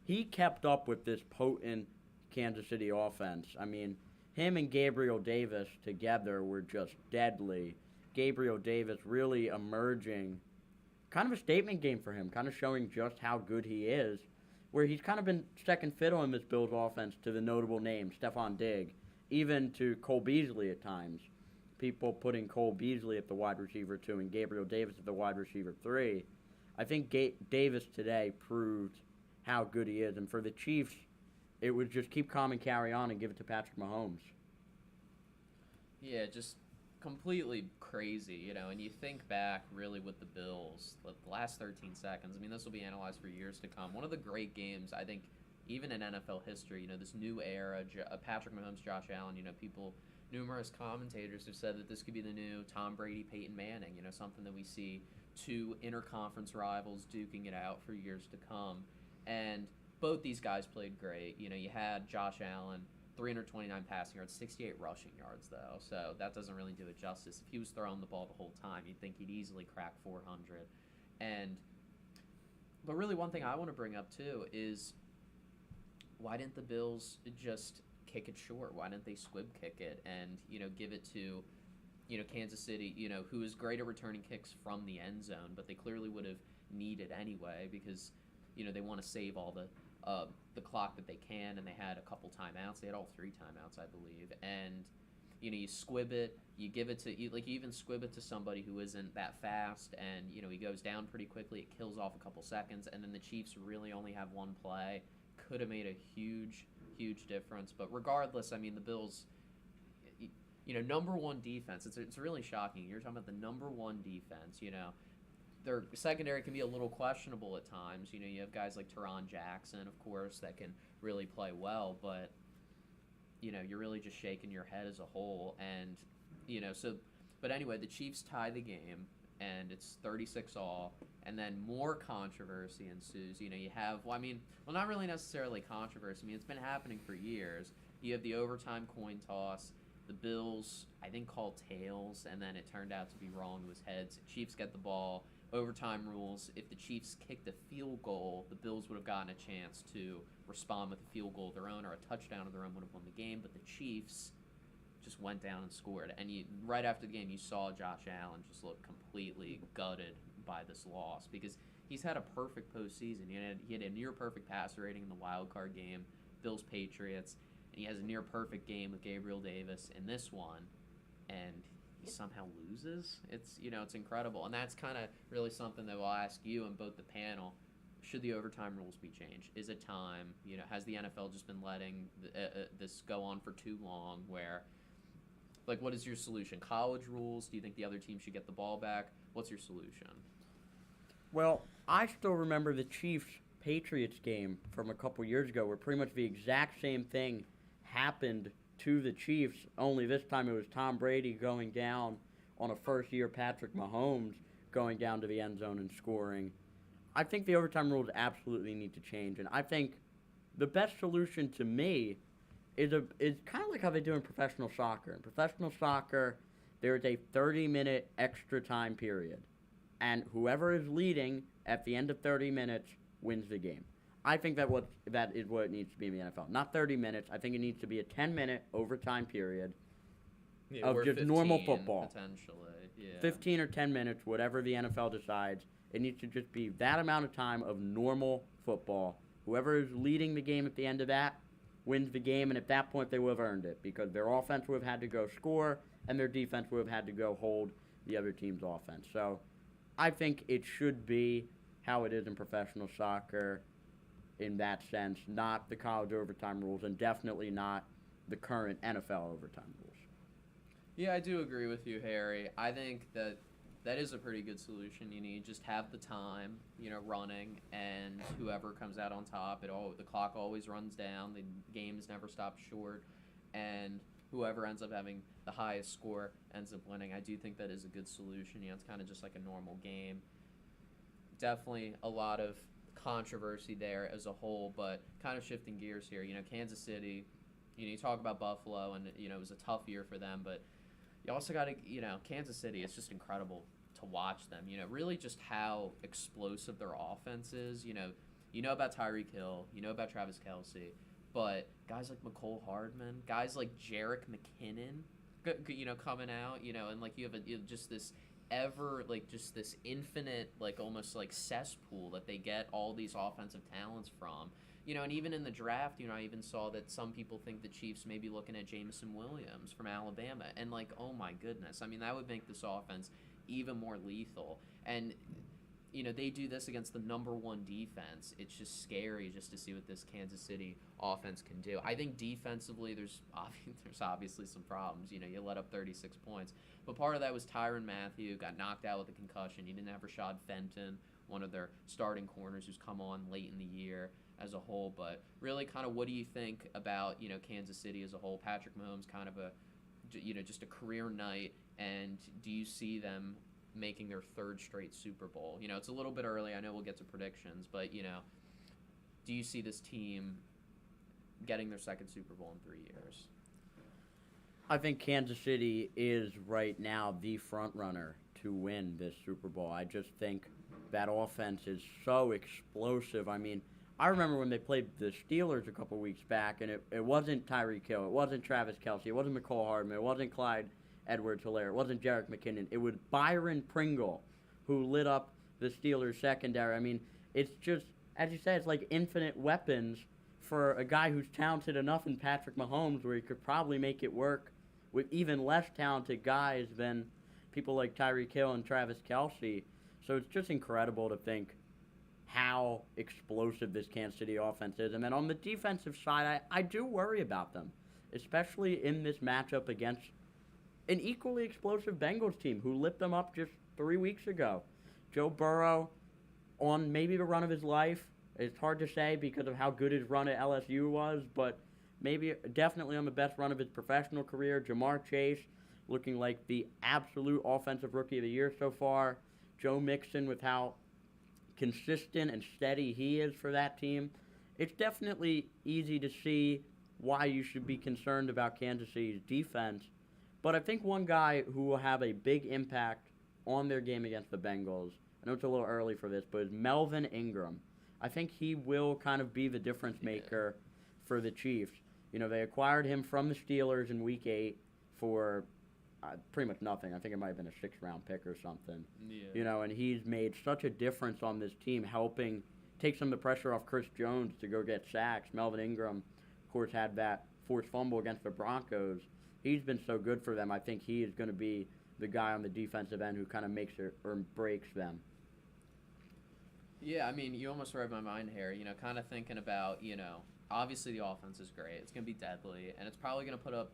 he kept up with this potent Kansas City offense. I mean, him and Gabriel Davis together were just deadly. Gabriel Davis really emerging, kind of a statement game for him, kind of showing just how good he is, where he's kind of been second fiddle in this Bills offense to the notable names, Stephon Diggs, even to Cole Beasley at times. People putting Cole Beasley at the wide receiver 2 and Gabriel Davis at the wide receiver 3. I think Davis today proved how good he is. And for the Chiefs, it was just keep calm and carry on and give it to Patrick Mahomes. Yeah, just completely crazy, and you think back really with the Bills, the last 13 seconds. I mean, this will be analyzed for years to come. One of the great games, I think, even in NFL history, this new era, Patrick Mahomes, Josh Allen, numerous commentators have said that this could be the new Tom Brady, Peyton Manning, something that we see 2 interconference rivals duking it out for years to come. And both these guys played great. You had Josh Allen, 329 passing yards, 68 rushing yards, though. So that doesn't really do it justice. If he was throwing the ball the whole time, you'd think he'd easily crack 400. But really one thing I want to bring up, too, is why didn't the Bills just kick it short? Why didn't they squib kick it and, give it to, Kansas City, who is great at returning kicks from the end zone, but they clearly would have needed anyway because, they want to save all the clock that they can, and they had a couple timeouts. They had all 3 timeouts, I believe. And, you squib it, you give it to, you even squib it to somebody who isn't that fast, and, he goes down pretty quickly. It kills off a couple seconds, and then the Chiefs really only have one play could have made a huge difference. But regardless, I mean, the Bills, number one defense. It's really shocking. You're talking about the number one defense. Their secondary can be a little questionable at times. You have guys like Teron Jackson, of course, that can really play well, but you're really just shaking your head as a whole. And but anyway, the Chiefs tie the game, and it's 36-all, and then more controversy ensues. You have, not really necessarily controversy. I mean, it's been happening for years. You have the overtime coin toss. The Bills, I think, called tails, and then it turned out to be wrong. It was heads. Chiefs get the ball. Overtime rules. If the Chiefs kicked a field goal, the Bills would have gotten a chance to respond with a field goal of their own, or a touchdown of their own would have won the game. But the Chiefs just went down and scored. And right after the game, you saw Josh Allen just look completely gutted by this loss, because he's had a perfect postseason. He had a near-perfect passer rating in the wild card game, Bills-Patriots, and he has a near-perfect game with Gabriel Davis in this one, and he somehow loses. It's incredible, and that's kind of really something that we'll ask you and both the panel. Should the overtime rules be changed? Is it time? Has the NFL just been letting this go on for too long? What is your solution? College rules? Do you think the other team should get the ball back? What's your solution? Well, I still remember the Chiefs-Patriots game from a couple years ago, where pretty much the exact same thing happened to the Chiefs, only this time it was Tom Brady going down on a first-year Patrick Mahomes going down to the end zone and scoring. I think the overtime rules absolutely need to change, and I think the best solution to me is kind of like how they do in professional soccer. In professional soccer, there is a 30-minute extra time period, and whoever is leading at the end of 30 minutes wins the game. I think that is what it needs to be in the NFL. Not 30 minutes. I think it needs to be a 10-minute overtime period of just 15, normal football. Potentially, yeah. 15 or 10 minutes, whatever the NFL decides. It needs to just be that amount of time of normal football. Whoever is leading the game at the end of that wins the game, and at that point they will have earned it, because their offense would have had to go score, and their defense would have had to go hold the other team's offense. So I think it should be how it is in professional soccer in that sense, not the college overtime rules, and definitely not the current NFL overtime rules. Yeah, I do agree with you, Harry. I think that is a pretty good solution. Just have the time, running, and whoever comes out on top, the clock always runs down, the games never stop short, and whoever ends up having the highest score ends up winning. I do think that is a good solution. It's kind of just like a normal game. Definitely a lot of controversy there as a whole, but kind of shifting gears here. Kansas City, you talk about Buffalo, and it was a tough year for them, but you also got to, Kansas City, it's just incredible to watch them. Really just how explosive their offense is. You know about Tyreek Hill, you know about Travis Kelce, but guys like McCole Hardman, guys like Jerick McKinnon, coming out, and you have just this just this infinite, almost like cesspool that they get all these offensive talents from. And even in the draft, I even saw that some people think the Chiefs may be looking at Jameson Williams from Alabama. And, oh my goodness. I mean, that would make this offense even more lethal. And, they do this against the number one defense. It's just scary just to see what this Kansas City offense can do. I think defensively there's obviously some problems. You let up 36 points. But part of that was Tyrann Mathieu got knocked out with a concussion. You didn't have Rashad Fenton, one of their starting corners who's come on late in the year as a whole. But really, kind of what do you think about, Kansas City as a whole? Patrick Mahomes kind of just a career night, and do you see them making their third straight Super Bowl? It's a little bit early. I know we'll get to predictions, but, do you see this team getting their second Super Bowl in 3 years? I think Kansas City is right now the front runner to win this Super Bowl. I just think that offense is so explosive. I mean, I remember when they played the Steelers a couple weeks back, and it wasn't Tyreek Hill, it wasn't Travis Kelce, it wasn't McCole Hardman, it wasn't Clyde Edwards-Helaire, it wasn't Jerick McKinnon, it was Byron Pringle who lit up the Steelers secondary. I mean, it's just, as you said, it's like infinite weapons for a guy who's talented enough in Patrick Mahomes where he could probably make it work with even less talented guys than people like Tyreek Hill and Travis Kelce. So it's just incredible to think how explosive this Kansas City offense is. And then on the defensive side, I do worry about them, especially in this matchup against an equally explosive Bengals team who lit them up just 3 weeks ago. Joe Burrow on maybe the run of his life. It's hard to say because of how good his run at LSU was, but definitely on the best run of his professional career. Jamar Chase looking like the absolute offensive rookie of the year so far. Joe Mixon with how consistent and steady he is for that team. It's definitely easy to see why you should be concerned about Kansas City's defense. But I think one guy who will have a big impact on their game against the Bengals, I know it's a little early for this, but is Melvin Ingram. I think he will kind of be the difference maker for the Chiefs. You know, they acquired him from the Steelers in Week 8 for pretty much nothing. I think it might have been a 6th-round pick or something. Yeah. You know, and he's made such a difference on this team, helping take some of the pressure off Chris Jones to go get sacks. Melvin Ingram, of course, had that forced fumble against the Broncos. He's been so good for them. I think he is going to be the guy on the defensive end who kind of makes it or breaks them. Yeah, I mean, you almost read my mind, Harry. You know, kind of thinking about, obviously the offense is great. It's going to be deadly, and it's probably going to put up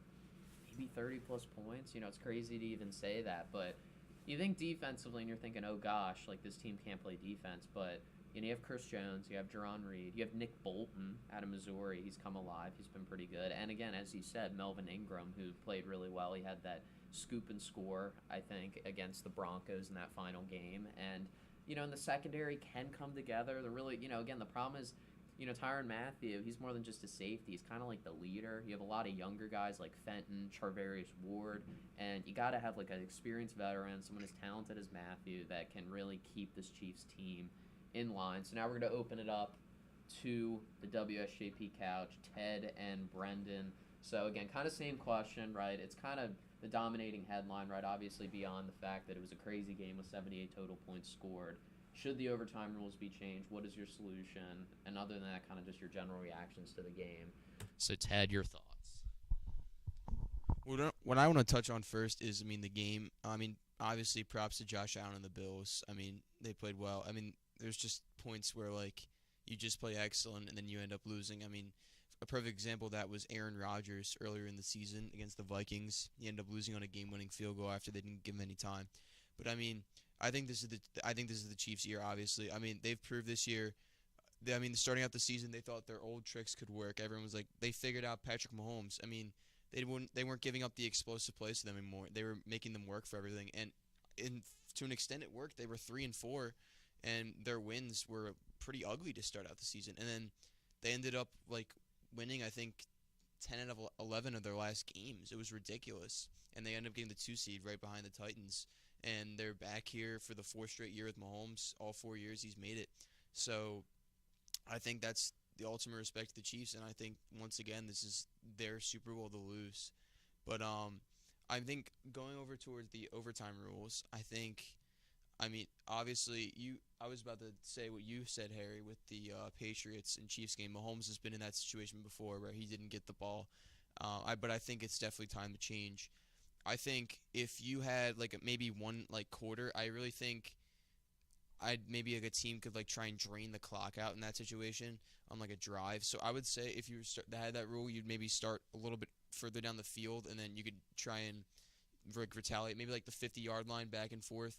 maybe 30-plus points. You know, it's crazy to even say that, but you think defensively, and you're thinking, oh, gosh, like, this team can't play defense, but you have Chris Jones, you have Jerron Reed, you have Nick Bolton out of Missouri. He's come alive. He's been pretty good. And, again, as you said, Melvin Ingram, who played really well. He had that scoop and score, I think, against the Broncos in that final game. And, in the secondary can come together. They're really, again, the problem is, Tyrann Mathieu, he's more than just a safety. He's kind of like the leader. You have a lot of younger guys like Fenton, Charvarius Ward, and you got to have like an experienced veteran, someone as talented as Mathieu that can really keep this Chiefs team in line. So now we're going to open it up to the WSJP couch, Ted and Brendan. So again, kind of same question, right? It's kind of the dominating headline, right? Obviously beyond the fact that it was a crazy game with 78 total points scored. Should the overtime rules be changed? What is your solution? And other than that, kind of just your general reactions to the game. So Ted, your thoughts? What I want to touch on first is, the game. Obviously props to Josh Allen and the Bills. They played well. There's just points where, like, you just play excellent and then you end up losing. A perfect example of that was Aaron Rodgers earlier in the season against the Vikings. He ended up losing on a game-winning field goal after they didn't give him any time. But I think this is the Chiefs' year. Obviously, they've proved this year. Starting out the season, they thought their old tricks could work. Everyone was like, they figured out Patrick Mahomes. They weren't giving up the explosive plays to them anymore. They were making them work for everything, and to an extent, it worked. They were 3-4, and their wins were pretty ugly to start out the season. And then they ended up winning, I think, 10 out of 11 of their last games. It was ridiculous. And they ended up getting the 2 seed right behind the Titans. And they're back here for the 4th straight year with Mahomes. All 4 years he's made it. So I think that's the ultimate respect to the Chiefs. And I think, once again, this is their Super Bowl to lose. But I think going over towards the overtime rules, obviously, I was about to say what you said, Harry, with the Patriots and Chiefs game. Mahomes has been in that situation before where he didn't get the ball. But I think it's definitely time to change. I think if you had maybe one quarter, I really think maybe a team could try and drain the clock out in that situation on a drive. So I would say if you had that rule, you'd maybe start a little bit further down the field, and then you could try and retaliate, maybe the 50-yard line back and forth.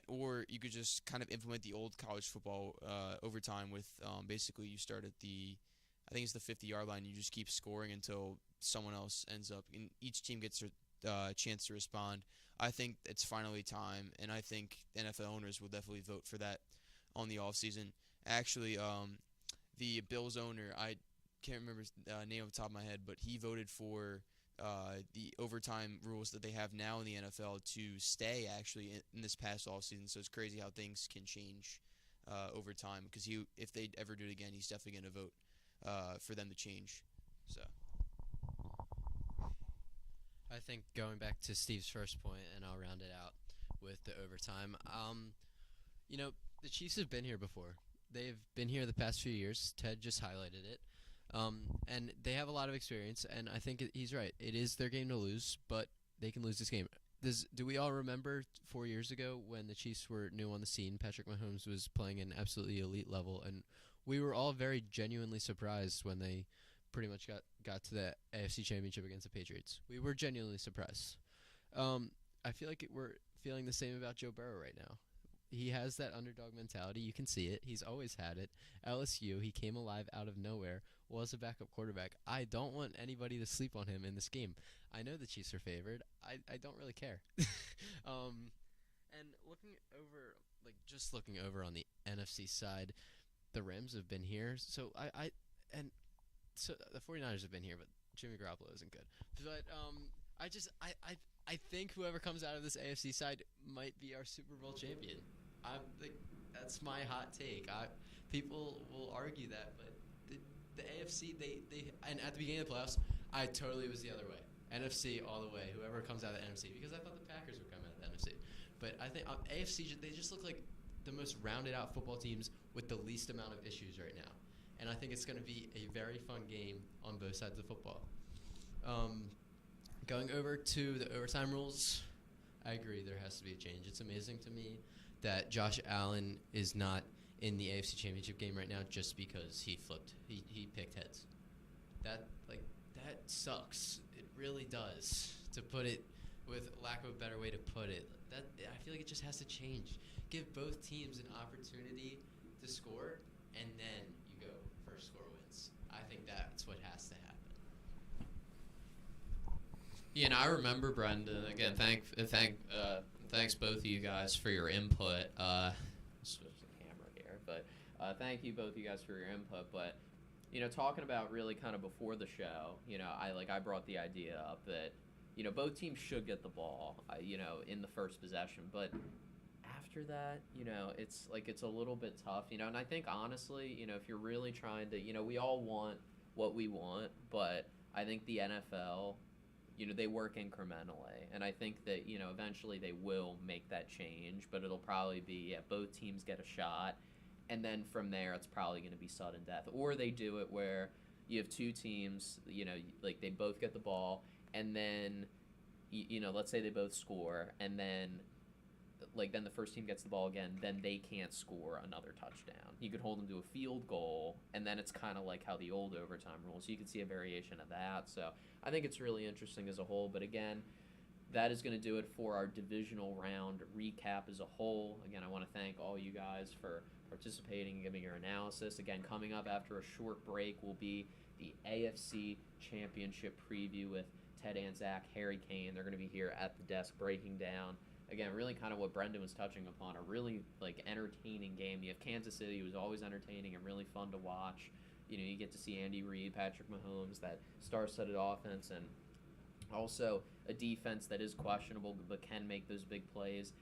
Or you could just kind of implement the old college football overtime with basically you start at I think it's the 50-yard line. You just keep scoring until someone else ends up. And each team gets a chance to respond. I think it's finally time, and I think NFL owners will definitely vote for that on the offseason. Actually, the Bills owner, I can't remember his name off the top of my head, but he voted for the overtime rules that they have now in the NFL to stay actually in this past offseason. So it's crazy how things can change over time, because if they ever do it again, he's definitely going to vote for them to change. So I think going back to Steve's first point, and I'll round it out with the overtime. The Chiefs have been here before. They've been here the past few years. Ted just highlighted it. And they have a lot of experience, and I think he's right. It is their game to lose, but they can lose this game. Do we all remember 4 years ago when the Chiefs were new on the scene? Patrick Mahomes was playing an absolutely elite level, and we were all very genuinely surprised when they pretty much got to the AFC Championship against the Patriots. We were genuinely surprised. I feel like we're feeling the same about Joe Burrow right now. He has that underdog mentality. You can see it. He's always had it. LSU, he came alive out of nowhere, was a backup quarterback. I don't want anybody to sleep on him in this game. I know the Chiefs are favored. I don't really care. And looking over on the NFC side, the Rams have been here. So so the 49ers have been here, but Jimmy Garoppolo isn't good. But I think whoever comes out of this AFC side might be our Super Bowl champion. That's my hot take. People will argue that, but the AFC, they and at the beginning of the playoffs, I totally was the other way. NFC all the way. Whoever comes out of the NFC, because I thought the Packers would come out of the NFC. But I think AFC, they just look like the most rounded out football teams with the least amount of issues right now. And I think it's going to be a very fun game on both sides of the football. Going over to the overtime rules, I agree there has to be a change. It's amazing to me that Josh Allen is not in the AFC Championship game right now just because he picked heads. That sucks. It really does. To put it with lack of a better way to put it, I feel like it just has to change. Give both teams an opportunity to score, and then you go first score wins. I think that's what has to happen. Yeah, and I remember, Brendan, again, thanks both of you guys for your input. Switch the camera here, but thank you both of you guys for your input. But, talking about really kind of before the show, I brought the idea up that, both teams should get the ball, in the first possession. But after that, it's a little bit tough, and I think, honestly, if you're really trying to, we all want what we want, but I think the NFL, they work incrementally, and I think that, eventually they will make that change, but it'll probably be, both teams get a shot, and then from there, it's probably going to be sudden death. Or they do it where you have two teams, they both get the ball, and then, let's say they both score, and then, then the first team gets the ball again, then they can't score another touchdown. You could hold them to a field goal, and then it's kind of like how the old overtime rules. You can see a variation of that. So I think it's really interesting as a whole. But again, that is going to do it for our divisional round recap as a whole. Again, I want to thank all you guys for participating and giving your analysis. Again, coming up after a short break will be the AFC Championship Preview with Ted Antczak, Harry Kane. They're going to be here at the desk breaking down, again, really kind of what Brendan was touching upon, a really entertaining game. You have Kansas City, who's always entertaining and really fun to watch. You get to see Andy Reid, Patrick Mahomes, that star-studded offense, and also a defense that is questionable but can make those big plays.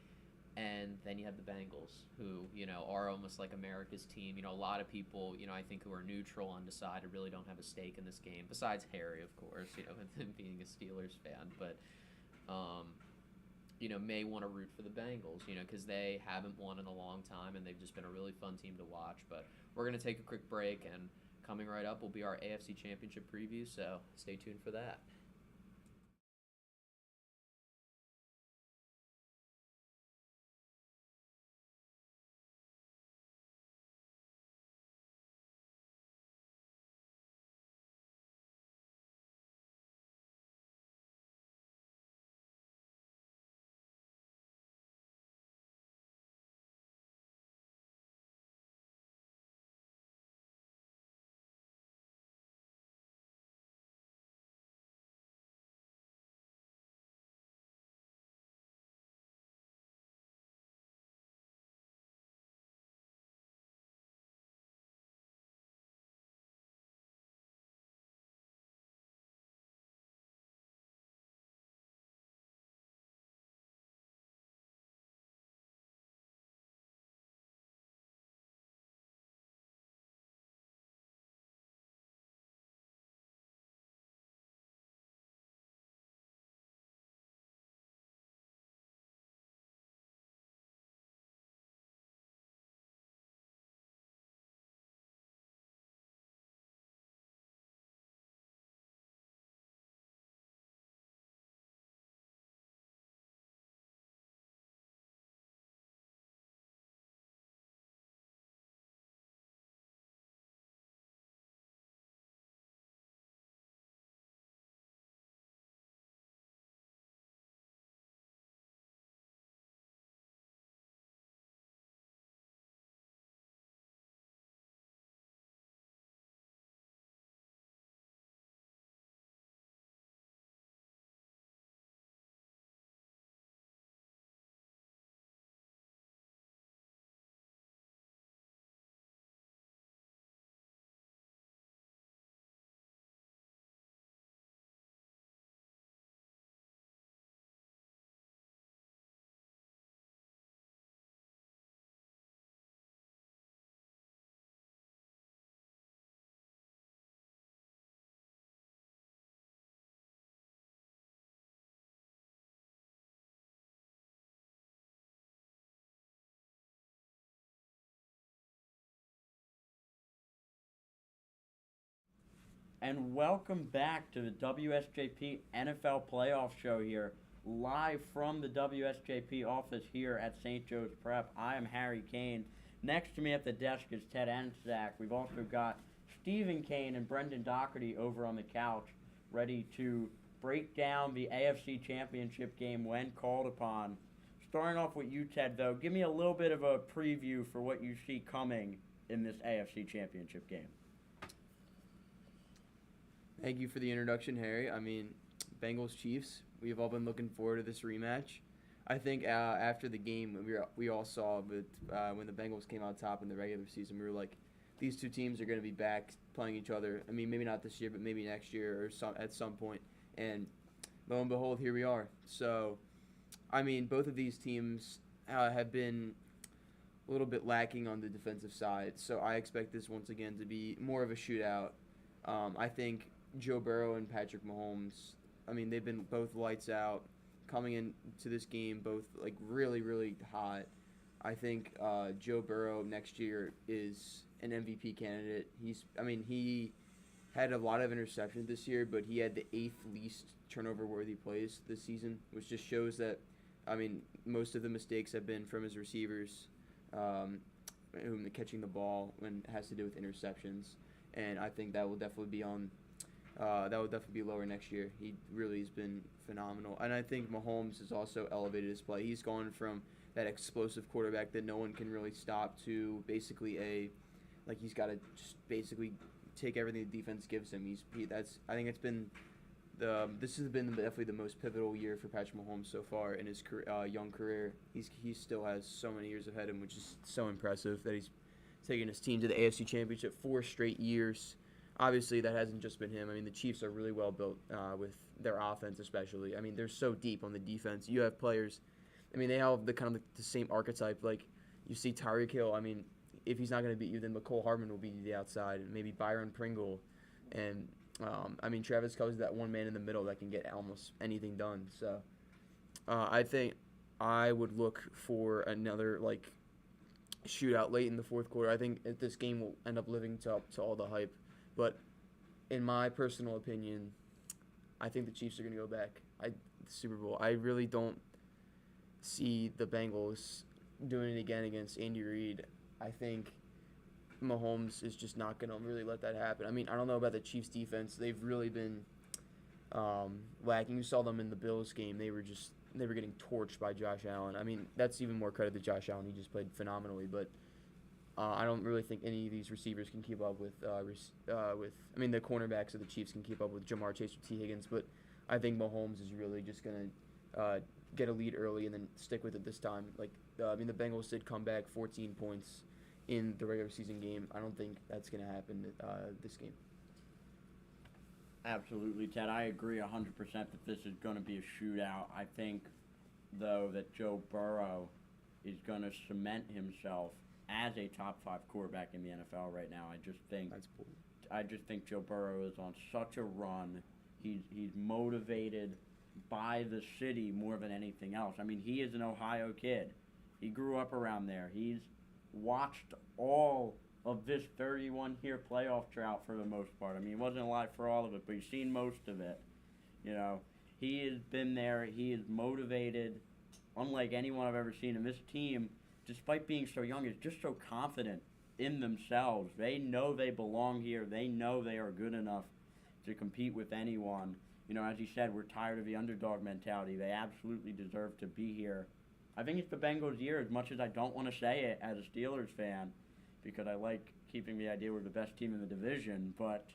And then you have the Bengals, who, are almost like America's team. A lot of people, I think who are neutral, undecided, really don't have a stake in this game, besides Harry, of course, with him being a Steelers fan. But, may want to root for the Bengals, because they haven't won in a long time, and they've just been a really fun team to watch. But we're going to take a quick break, and coming right up will be our AFC Championship Preview, so stay tuned for that. and welcome back to the WSJP NFL Playoff Show here, live from the WSJP office here at St. Joe's Prep. I am Harry Kane. Next to me at the desk is Ted Antczak. We've also got Stephen Cain and Brendan Dougherty over on the couch, ready to break down the AFC Championship game when called upon. Starting off with you, Ted, though, give me a little bit of a preview for what you see coming in this AFC Championship game. Thank you for the introduction, Harry. I mean, Bengals Chiefs. We've all been looking forward to this rematch. I think after the game, we all saw that when the Bengals came out top in the regular season, we were like, these two teams are going to be back playing each other. I mean, maybe not this year, but maybe next year or at some point. And lo and behold, here we are. So, I mean, both of these teams have been a little bit lacking on the defensive side. So I expect this once again to be more of a shootout. I think Joe Burrow and Patrick Mahomes, I mean, they've been both lights out coming into this game, both like really, really hot. I think Joe Burrow next year is an MVP candidate. He had a lot of interceptions this year, but he had the 8th least turnover-worthy plays this season, which just shows that, I mean, most of the mistakes have been from his receivers, whom catching the ball when it has to do with interceptions, and I think that will definitely be lower next year. He really has been phenomenal, and I think Mahomes has also elevated his play. He's gone from that explosive quarterback that no one can really stop to basically he's got to just basically take everything the defense gives him. I think this has been definitely the most pivotal year for Patrick Mahomes so far in his young career. He still has so many years ahead of him, which is so impressive that he's taking his team to the AFC Championship 4 straight years. Obviously, that hasn't just been him. I mean, the Chiefs are really well built with their offense, especially. I mean, they're so deep on the defense. You have players. I mean, they have the kind of the same archetype. Like you see Tyreek Hill. I mean, if he's not going to beat you, then McCole Hardman will beat you the outside, and maybe Byron Pringle, and Travis Kelce's that one man in the middle that can get almost anything done. So, I think I would look for another shootout late in the fourth quarter. I think this game will end up living to all the hype. But in my personal opinion, I think the Chiefs are going to go back. The Super Bowl. I really don't see the Bengals doing it again against Andy Reid. I think Mahomes is just not going to really let that happen. I mean, I don't know about the Chiefs' defense. They've really been lacking. You saw them in the Bills game. They were getting torched by Josh Allen. I mean, that's even more credit to Josh Allen. He just played phenomenally, but I don't really think any of these receivers can keep up with the cornerbacks of the Chiefs can keep up with Jamar Chase or T. Higgins, but I think Mahomes is really just going to get a lead early and then stick with it this time. The Bengals did come back 14 points in the regular season game. I don't think that's going to happen this game. Absolutely, Ted. I agree 100% that this is going to be a shootout. I think, though, that Joe Burrow is going to cement himself as a top 5 quarterback in the NFL right now. I just think Joe Burrow is on such a run. He's motivated by the city more than anything else. I mean, he is an Ohio kid. He grew up around there. He's watched all of this 31-year playoff drought for the most part. I mean, he wasn't alive for all of it, but he's seen most of it. You know, he has been there. He is motivated, unlike anyone I've ever seen. And this team, despite being so young, is just so confident in themselves. They know they belong here. They know they are good enough to compete with anyone. You know, as you said, we're tired of the underdog mentality. They absolutely deserve to be here. I think it's the Bengals' year, as much as I don't want to say it as a Steelers fan, because I like keeping the idea we're the best team in the division, but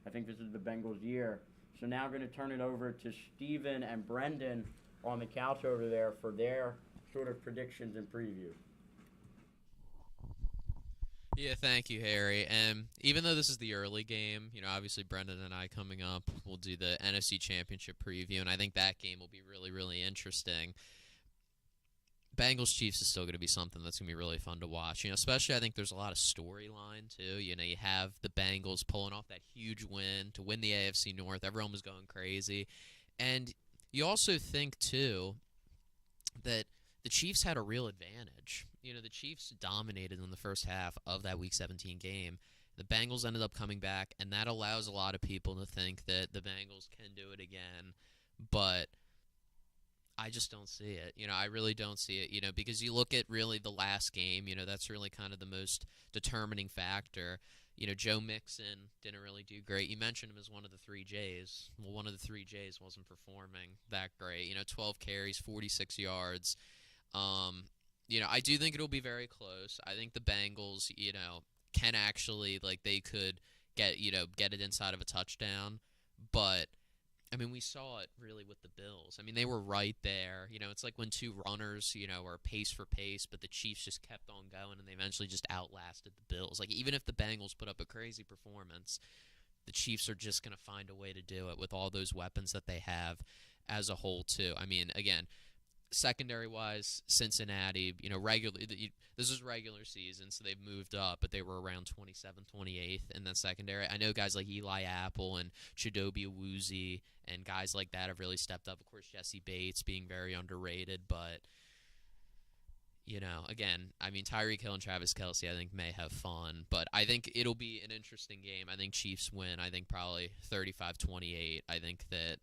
I think this is the Bengals' year. So now I'm going to turn it over to Stephen and Brendan on the couch over there for their sort of predictions and preview. Yeah, thank you, Harry. And even though this is the early game, you know, obviously Brendan and I coming up, we'll do the NFC Championship Preview, and I think that game will be really, really interesting. Bengals-Chiefs is still going to be something that's going to be really fun to watch. You know, especially I think there's a lot of storyline, too. You know, you have the Bengals pulling off that huge win to win the AFC North. Everyone was going crazy. And you also think, too, that the Chiefs had a real advantage. You know, the Chiefs dominated in the first half of that Week 17 game. The Bengals ended up coming back, and that allows a lot of people to think that the Bengals can do it again. But I just don't see it. I really don't see it, because you look at really the last game, that's really kind of the most determining factor. Joe Mixon didn't really do great. You mentioned him as one of the 3 Js. Well, one of the 3 Js wasn't performing that great. 12 carries, 46 yards. I do think it'll be very close. I think the Bengals, can actually, they could get it inside of a touchdown. But we saw it really with the Bills. They were right there. It's like when 2 runners, are pace for pace, but the Chiefs just kept on going, and they eventually just outlasted the Bills. Even if the Bengals put up a crazy performance, the Chiefs are just going to find a way to do it with all those weapons that they have as a whole, too. Again, secondary-wise, Cincinnati, this is regular season, so they've moved up, but they were around 27th, 28th in that secondary. I know guys like Eli Apple and Chidobe Awuzie and guys like that have really stepped up. Of course, Jesse Bates being very underrated, but, again, Tyreek Hill and Travis Kelce, I think, may have fun, but I think it'll be an interesting game. I think Chiefs win. I think probably 35-28. I think that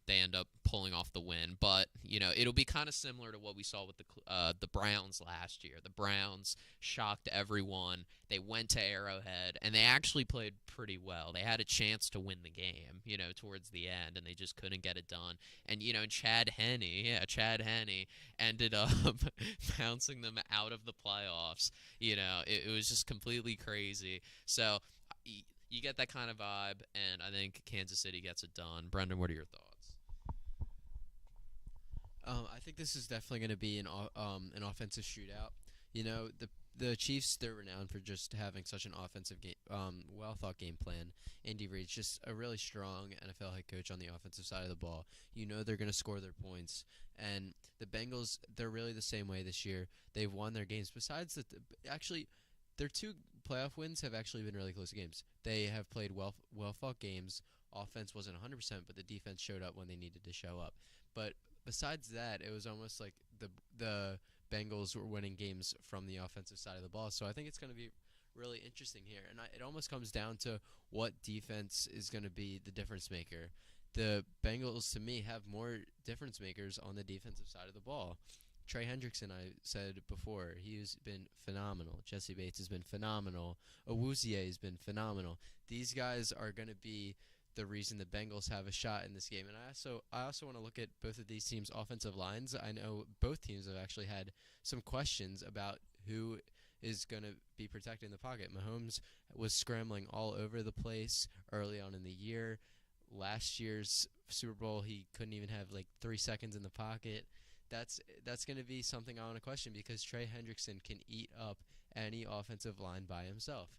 they end up pulling off the win. But, it'll be kind of similar to what we saw with the Browns last year. The Browns shocked everyone. They went to Arrowhead, and they actually played pretty well. They had a chance to win the game, towards the end, and they just couldn't get it done. And, Chad Henne ended up bouncing them out of the playoffs. It was just completely crazy. So you get that kind of vibe, and I think Kansas City gets it done. Brendan, what are your thoughts? I think this is definitely going to be an offensive shootout. The Chiefs, they're renowned for just having such an offensive game, well-thought game plan. Andy Reid's just a really strong NFL head coach on the offensive side of the ball. They're going to score their points. And the Bengals, they're really the same way this year. They've won their games. Besides that, actually, their 2 playoff wins have actually been really close games. They have played well-fought games. Offense wasn't 100%, but the defense showed up when they needed to show up. But besides that, it was almost like the Bengals were winning games from the offensive side of the ball. So I think it's going to be really interesting here. And it almost comes down to what defense is going to be the difference maker. The Bengals, to me, have more difference makers on the defensive side of the ball. Trey Hendrickson, I said before, he's been phenomenal. Jesse Bates has been phenomenal. Awuzie has been phenomenal. These guys are going to be the reason the Bengals have a shot in this game. And I also want to look at both of these teams' offensive lines. I know both teams have actually had some questions about who is going to be protecting the pocket. Mahomes was scrambling all over the place early on in the year. Last year's Super Bowl, he couldn't even have 3 seconds in the pocket. That's going to be something I want to question, because Trey Hendrickson can eat up any offensive line by himself.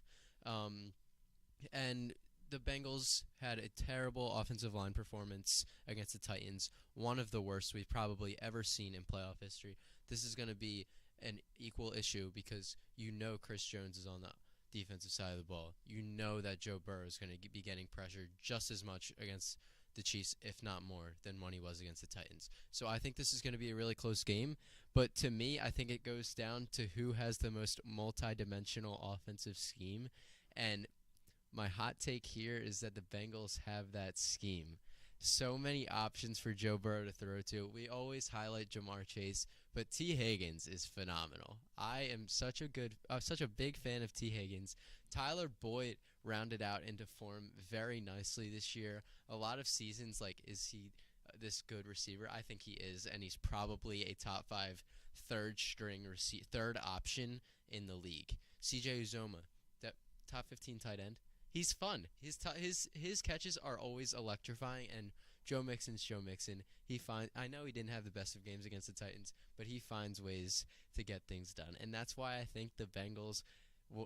And the Bengals had a terrible offensive line performance against the Titans, one of the worst we've probably ever seen in playoff history. This is going to be an equal issue because Chris Jones is on the defensive side of the ball. That Joe Burrow is going to be getting pressured just as much against the Chiefs, if not more, than when he was against the Titans. So I think this is going to be a really close game. But to me, I think it goes down to who has the most multi-dimensional offensive scheme. And my hot take here is that the Bengals have that scheme. So many options for Joe Burrow to throw to. We always highlight Jamar Chase, but T. Higgins is phenomenal. I am such a big fan of T. Higgins. Tyler Boyd rounded out into form very nicely this year. A lot of seasons, is he this good receiver? I think he is, and he's probably a top 5 third option in the league. C.J. Uzoma, that top 15 tight end. He's fun. His catches are always electrifying, and Joe Mixon's Joe Mixon. I know he didn't have the best of games against the Titans, but he finds ways to get things done, and that's why I think the Bengals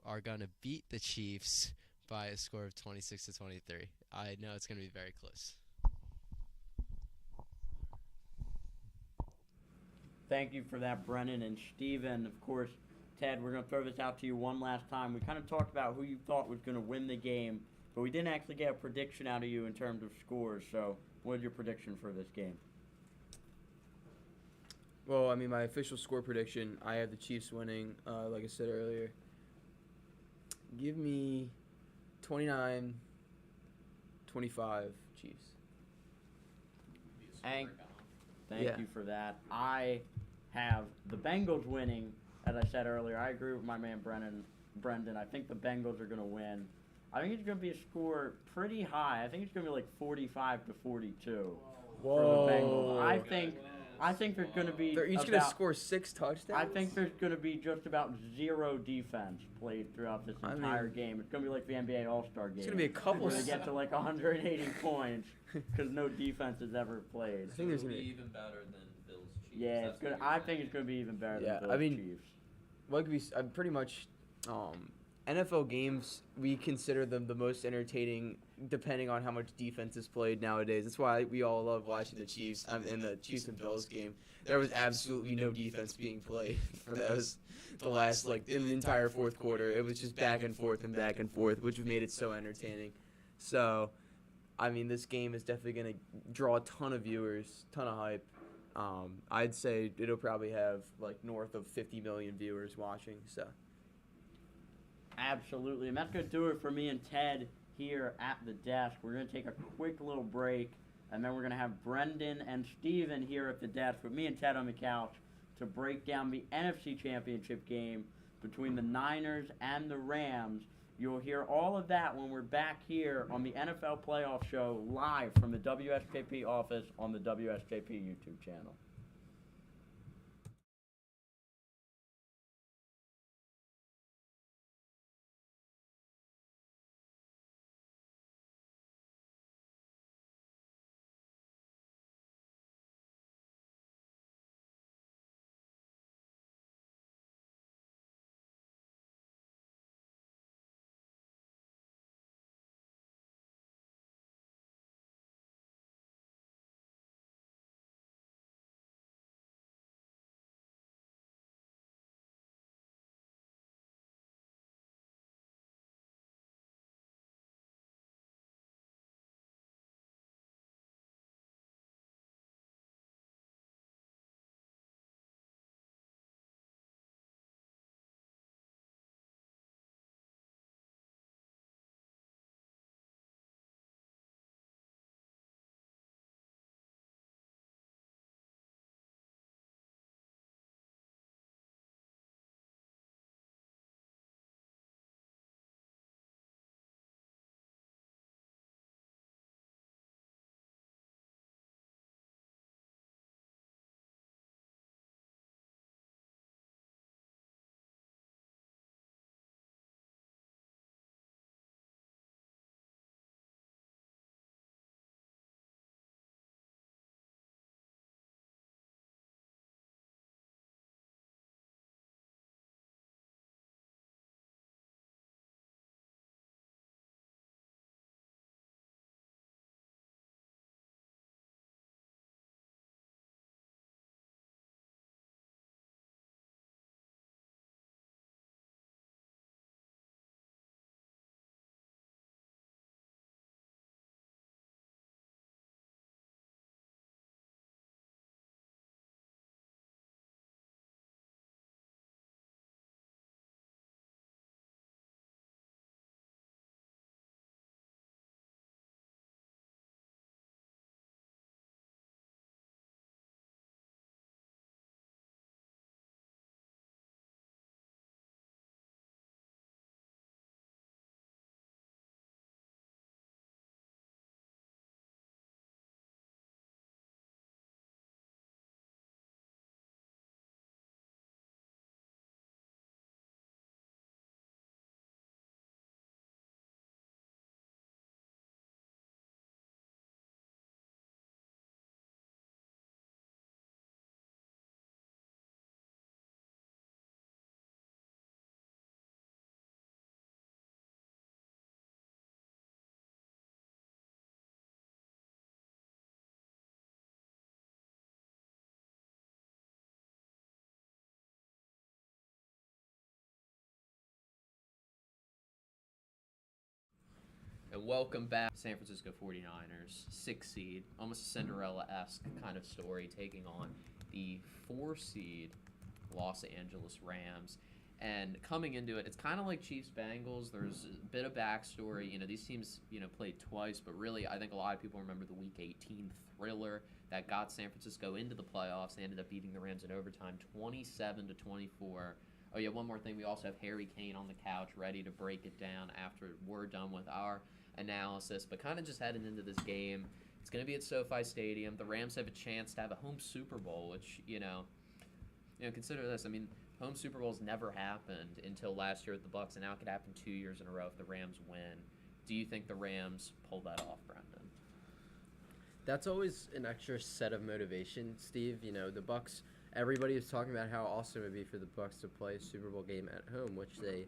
are gonna beat the Chiefs by a score of 26-23. I know it's gonna be very close. Thank you for that, Brennan and Stephen. Of course, Ted, we're going to throw this out to you one last time. We kind of talked about who you thought was going to win the game, but we didn't actually get a prediction out of you in terms of scores. So what is your prediction for this game? Well, my official score prediction, I have the Chiefs winning, like I said earlier. Give me 29-25 Chiefs. Hank, thank Yeah. you for that. I have the Bengals winning. As I said earlier, I agree with my man Brendan. I think the Bengals are going to win. I think it's going to be a score pretty high. I think it's going to be like 45-42 for the Bengals. I think there's going to be They're each going to score 6 touchdowns? I think there's going to be just about zero defense played throughout this entire game. It's going to be like the NBA All-Star game. It's going to be a couple. where they get to like 180 points because no defense has ever played. I think there's It'll going be to be. even better than Bills Chiefs. Yeah, That's it's good. what you're I saying. think it's going to be even better Yeah, than I Bills mean, Chiefs. Like I'm pretty much. NFL games, we consider them the most entertaining, depending on how much defense is played nowadays. That's why we all love watching the Chiefs. In the Chiefs and Bills game, there was absolutely no defense being played for those. The last, in the entire fourth quarter, it was just back and forth, which made it so entertaining. So, I mean, this game is definitely going to draw a ton of viewers, ton of hype. I'd say it'll probably have north of 50 million viewers watching. So. Absolutely, and that's going to do it for me and Ted here at the desk. We're going to take a quick little break, and then we're going to have Brendan and Stephen here at the desk with me and Ted on the couch to break down the NFC Championship game between the Niners and the Rams. You'll hear all of that when we're back here on the NFL Playoff Show live from the WSJP office on the WSJP YouTube channel. And welcome back, San Francisco 49ers, 6th seed, almost a Cinderella-esque kind of story, taking on the 4 seed Los Angeles Rams. And coming into it, it's kind of like Chiefs-Bengals. There's a bit of backstory. These teams, played twice, but really I think a lot of people remember the Week 18 thriller that got San Francisco into the playoffs. They ended up beating the Rams in overtime 27-24. Oh, yeah, one more thing. We also have Harry Kane on the couch ready to break it down after we're done with our analysis. But kind of just heading into this game, it's going to be at SoFi Stadium. The Rams have a chance to have a home Super Bowl, which, consider this. I mean, home Super Bowls never happened until last year with the Bucs, and now it could happen 2 years in a row if the Rams win. Do you think the Rams pull that off, Brendan? That's always an extra set of motivation, Steve. The Bucs. Everybody was talking about how awesome it would be for the Bucs to play a Super Bowl game at home, which they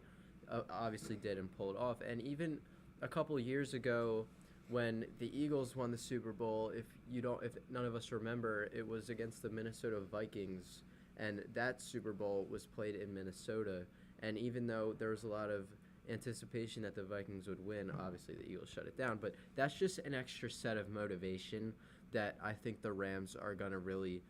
obviously did and pulled off. And even a couple years ago, when the Eagles won the Super Bowl, if none of us remember, it was against the Minnesota Vikings. And that Super Bowl was played in Minnesota. And even though there was a lot of anticipation that the Vikings would win, obviously the Eagles shut it down. But that's just an extra set of motivation that I think the Rams are going to really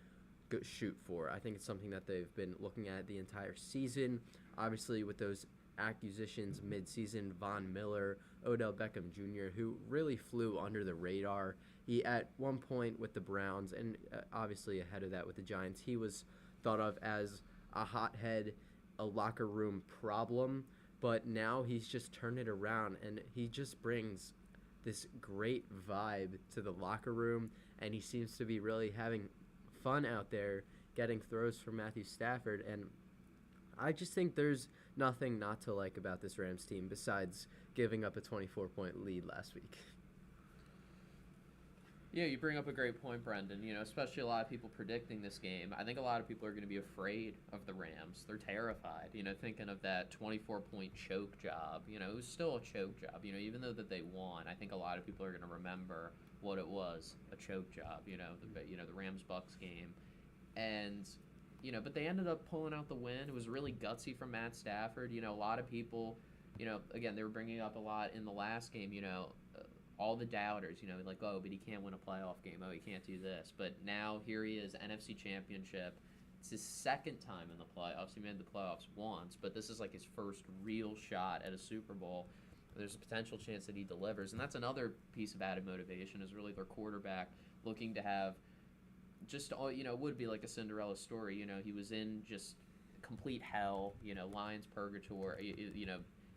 shoot for. I think it's something that they've been looking at the entire season. Obviously with those acquisitions mid-season, Von Miller, Odell Beckham Jr., who really flew under the radar. He, at one point with the Browns, and obviously ahead of that with the Giants, he was thought of as a hothead, a locker room problem, but now he's just turned it around, and he just brings this great vibe to the locker room, and he seems to be really having fun out there getting throws from Matthew Stafford, and I just think there's nothing not to like about this Rams team besides giving up a 24-point lead last week. Yeah, you bring up a great point, Brendan. Especially a lot of people predicting this game. I think a lot of people are going to be afraid of the Rams. They're terrified, thinking of that 24-point choke job. It was still a choke job, even though that they won. I think a lot of people are going to remember what it was, a choke job, the Rams-Bucks game. And, but they ended up pulling out the win. It was really gutsy from Matt Stafford. A lot of people, again, they were bringing up a lot in the last game, all the doubters, like, oh, but he can't win a playoff game. Oh, he can't do this. But now here he is, NFC Championship. It's his second time in the playoffs. He made the playoffs once, but this is like his first real shot at a Super Bowl. There's a potential chance that he delivers. And that's another piece of added motivation is really their quarterback looking to have just, it would be like a Cinderella story. He was in just complete hell, Lions purgatory,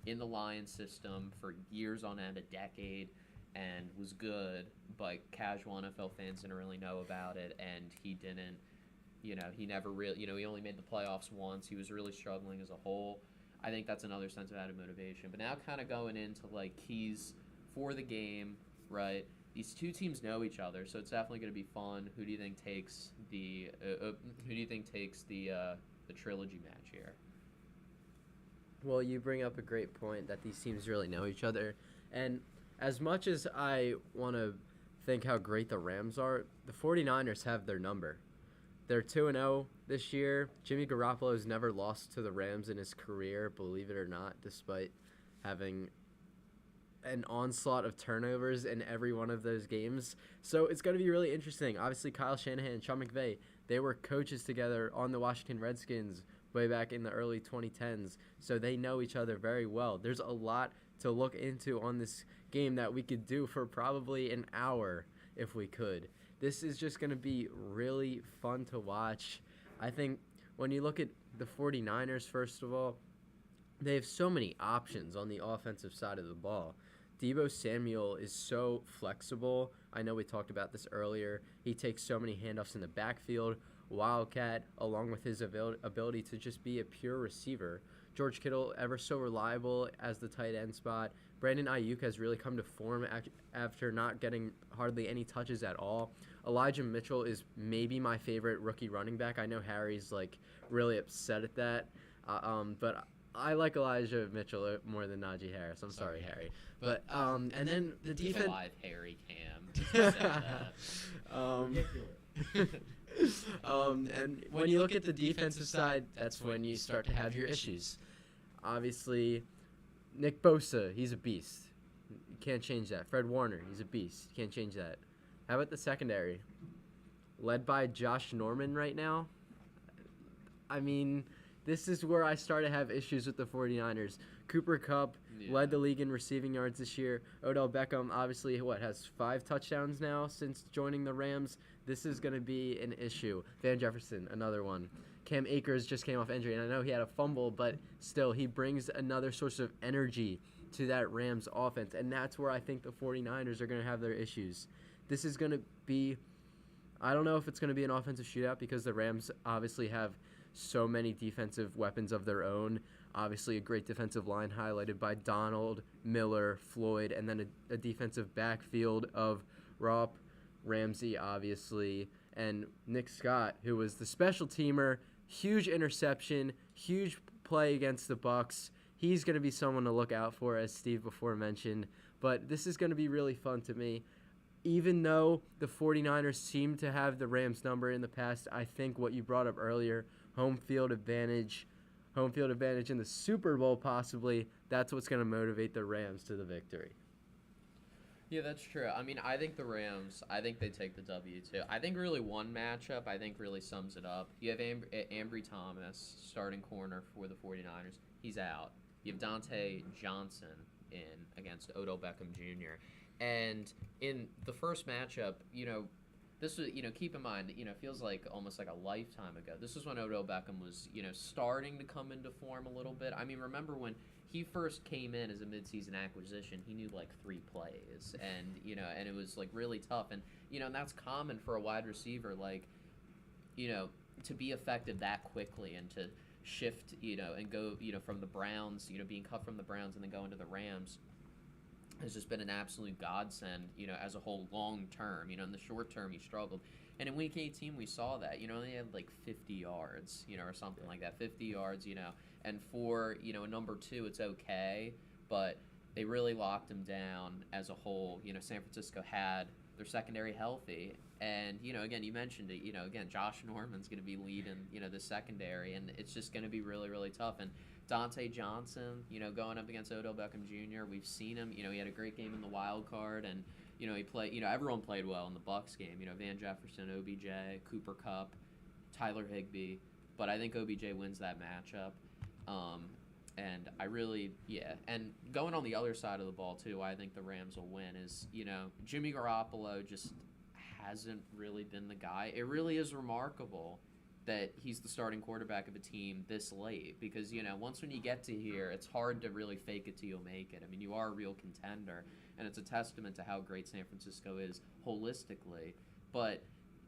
in the Lions system for years on end, a decade, and was good, but casual NFL fans didn't really know about it, and he didn't, he never really, he only made the playoffs once. He was really struggling as a whole. I think that's another sense of added motivation. But now kind of going into, like, keys for the game, right? These two teams know each other, so it's definitely going to be fun. Who do you think takes the trilogy match here? Well, you bring up a great point that these teams really know each other. And as much as I want to think how great the Rams are, the 49ers have their number. They're 2-0 this year. Jimmy Garoppolo has never lost to the Rams in his career, believe it or not, despite having an onslaught of turnovers in every one of those games. So it's going to be really interesting. Obviously, Kyle Shanahan and Sean McVay, they were coaches together on the Washington Redskins way back in the early 2010s, so they know each other very well. There's a lot to look into on this game that we could do for probably an hour if we could. This is just going to be really fun to watch. I think when you look at the 49ers, first of all, they have so many options on the offensive side of the ball. Deebo Samuel is so flexible. I know we talked about this earlier. He takes so many handoffs in the backfield. Wildcat, along with his ability to just be a pure receiver. George Kittle, ever so reliable as the tight end spot. Brandon Ayuk has really come to form after not getting hardly any touches at all. Elijah Mitchell is maybe my favorite rookie running back. I know Harry's really upset at that, but I like Elijah Mitchell more than Najee Harris. I'm sorry, Harry. But and then the defense. Alive, Harry Cam. And when you look at the defensive side, that's when you start to have your issues. Obviously, Nick Bosa, he's a beast. You can't change that. Fred Warner, he's a beast. You can't change that. How about the secondary? Led by Josh Norman right now? I mean, This is where I start to have issues with the 49ers. Cooper Kupp led the league in receiving yards this year. Odell Beckham, obviously, has 5 touchdowns now since joining the Rams. This is going to be an issue. Van Jefferson, another one. Cam Akers just came off injury, and I know he had a fumble, but still, he brings another source of energy to that Rams offense, and that's where I think the 49ers are going to have their issues. This is going to be, I don't know if it's going to be an offensive shootout because the Rams obviously have so many defensive weapons of their own. Obviously, a great defensive line highlighted by Donald, Miller, Floyd, and then a defensive backfield of Rupp, Ramsey, obviously, and Nick Scott, who was the special teamer. Huge interception, huge play against the Bucs. He's going to be someone to look out for, as Steve before mentioned. But this is going to be really fun to me. Even though the 49ers seem to have the Rams number in the past, I think what you brought up earlier, home field advantage in the Super Bowl possibly, that's what's going to motivate the Rams to the victory. Yeah, that's true. I mean, I think the Rams, I think they take the W, too. I think really one matchup, I think really sums it up. You have Ambry Thomas, starting corner for the 49ers. He's out. You have Dante Johnson in against Odell Beckham Jr. And in the first matchup, this was, keep in mind, it feels like almost like a lifetime ago. This was when Odell Beckham was, starting to come into form a little bit. I mean, remember when he first came in as a midseason acquisition, he knew like 3 plays, and and it was like really tough, and and that's common for a wide receiver, like, to be effective that quickly and to shift, and go, from the Browns, being cut from the Browns and then go into the Rams has just been an absolute godsend, as a whole long term. In the short term he struggled. And in week 18 we saw that, they had like 50 yards, or something like that, 50 yards, and for, a number 2 it's okay, but they really locked him down as a whole. San Francisco had their secondary healthy, and, again, you mentioned it, again, Josh Norman's going to be leading, the secondary, and it's just going to be really, really tough. And Dante Johnson, going up against Odell Beckham Jr., we've seen him, he had a great game in the wild card, and, he played, everyone played well in the Bucs game, Van Jefferson, OBJ, Cooper Kupp, Tyler Higbee, but I think OBJ wins that matchup. And I really, and going on the other side of the ball, too, I think the Rams will win is, Jimmy Garoppolo just hasn't really been the guy. It really is remarkable that he's the starting quarterback of a team this late because, once when you get to here, it's hard to really fake it till you make it. I mean, you are a real contender, and it's a testament to how great San Francisco is holistically. But,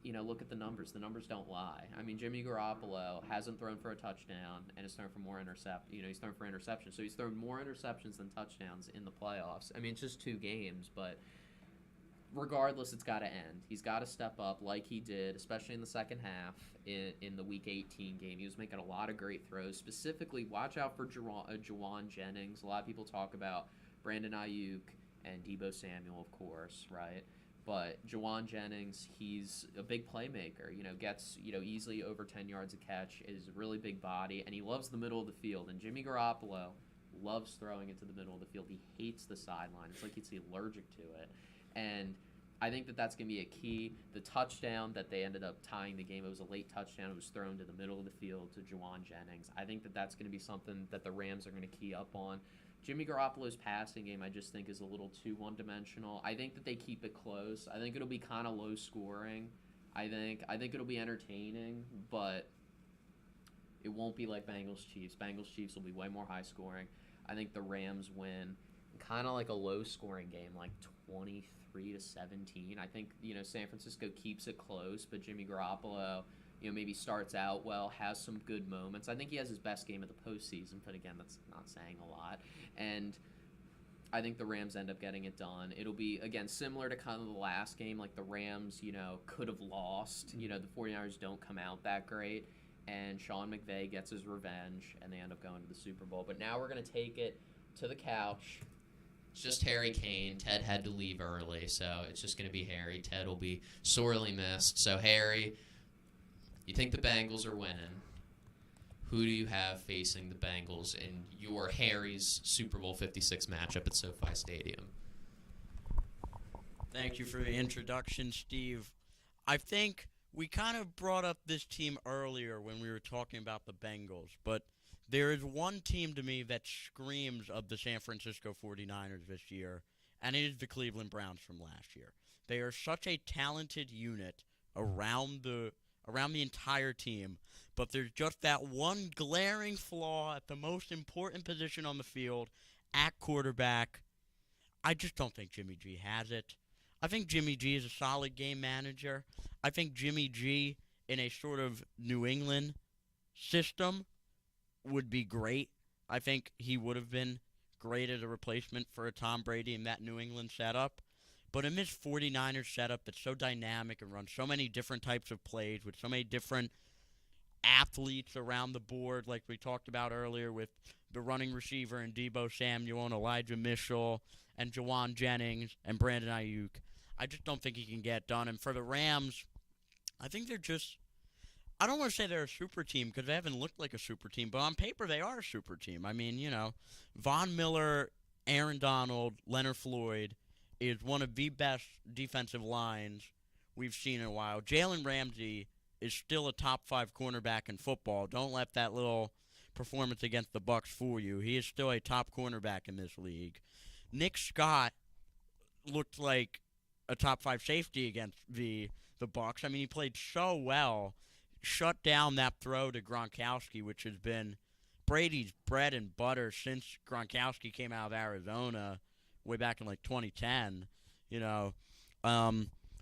look at the numbers. The numbers don't lie. I mean, Jimmy Garoppolo hasn't thrown for a touchdown and has thrown for more he's thrown for interceptions. So he's thrown more interceptions than touchdowns in the playoffs. I mean, it's just 2 games, but regardless, it's got to end. He's got to step up like he did, especially in the second half in the Week 18 game. He was making a lot of great throws. Specifically, watch out for Juwan Jennings. A lot of people talk about Brandon Ayuk and Deebo Samuel, of course, right? But Juwan Jennings, he's a big playmaker, gets, easily over 10 yards a catch, is a really big body, and he loves the middle of the field. And Jimmy Garoppolo loves throwing into the middle of the field. He hates the sideline. It's like he's allergic to it. And I think that that's going to be a key. The touchdown that they ended up tying the game, it was a late touchdown. It was thrown to the middle of the field to Juwan Jennings. I think that that's going to be something that the Rams are going to key up on. Jimmy Garoppolo's passing game, I just think, is a little too one-dimensional. I think that they keep it close. I think it'll be kind of low scoring. I think it'll be entertaining, but it won't be like Bengals-Chiefs. Bengals-Chiefs will be way more high scoring. I think the Rams win kind of like a low scoring game, like 23-17. I think, San Francisco keeps it close, but Jimmy Garoppolo, maybe starts out well, has some good moments. I think he has his best game of the postseason, but again, that's not saying a lot. And I think the Rams end up getting it done. It'll be, again, similar to kind of the last game, like the Rams, could have lost. The 49ers don't come out that great, and Sean McVay gets his revenge, and they end up going to the Super Bowl. But now we're going to take it to the couch. It's just Harry Kane. Ted had to leave early, so it's just going to be Harry. Ted will be sorely missed. So, Harry, you think the Bengals are winning. Who do you have facing the Bengals in your Harry's Super Bowl 56 matchup at SoFi Stadium? Thank you for the introduction, Steve. I think we kind of brought up this team earlier when we were talking about the Bengals, but there is one team to me that screams of the San Francisco 49ers this year, and it is the Cleveland Browns from last year. They are such a talented unit around the entire team, but there's just that one glaring flaw at the most important position on the field, at quarterback. I just don't think Jimmy G has it. I think Jimmy G is a solid game manager. I think Jimmy G in a sort of New England system would be great. I think he would have been great as a replacement for a Tom Brady in that New England setup. But in this 49ers setup that's so dynamic and runs so many different types of plays with so many different athletes around the board, like we talked about earlier with the running receiver and Deebo Samuel and Elijah Mitchell and Jawan Jennings and Brandon Ayuk, I just don't think he can get done. And for the Rams, I think they're just, I don't want to say they're a super team because they haven't looked like a super team, but on paper they are a super team. I mean, Von Miller, Aaron Donald, Leonard Floyd is one of the best defensive lines we've seen in a while. Jalen Ramsey is still a top 5 cornerback in football. Don't let that little performance against the Bucs fool you. He is still a top cornerback in this league. Nick Scott looked like a top 5 safety against the Bucs. I mean, he played so well, shut down that throw to Gronkowski, which has been Brady's bread and butter since Gronkowski came out of Arizona way back in like 2010.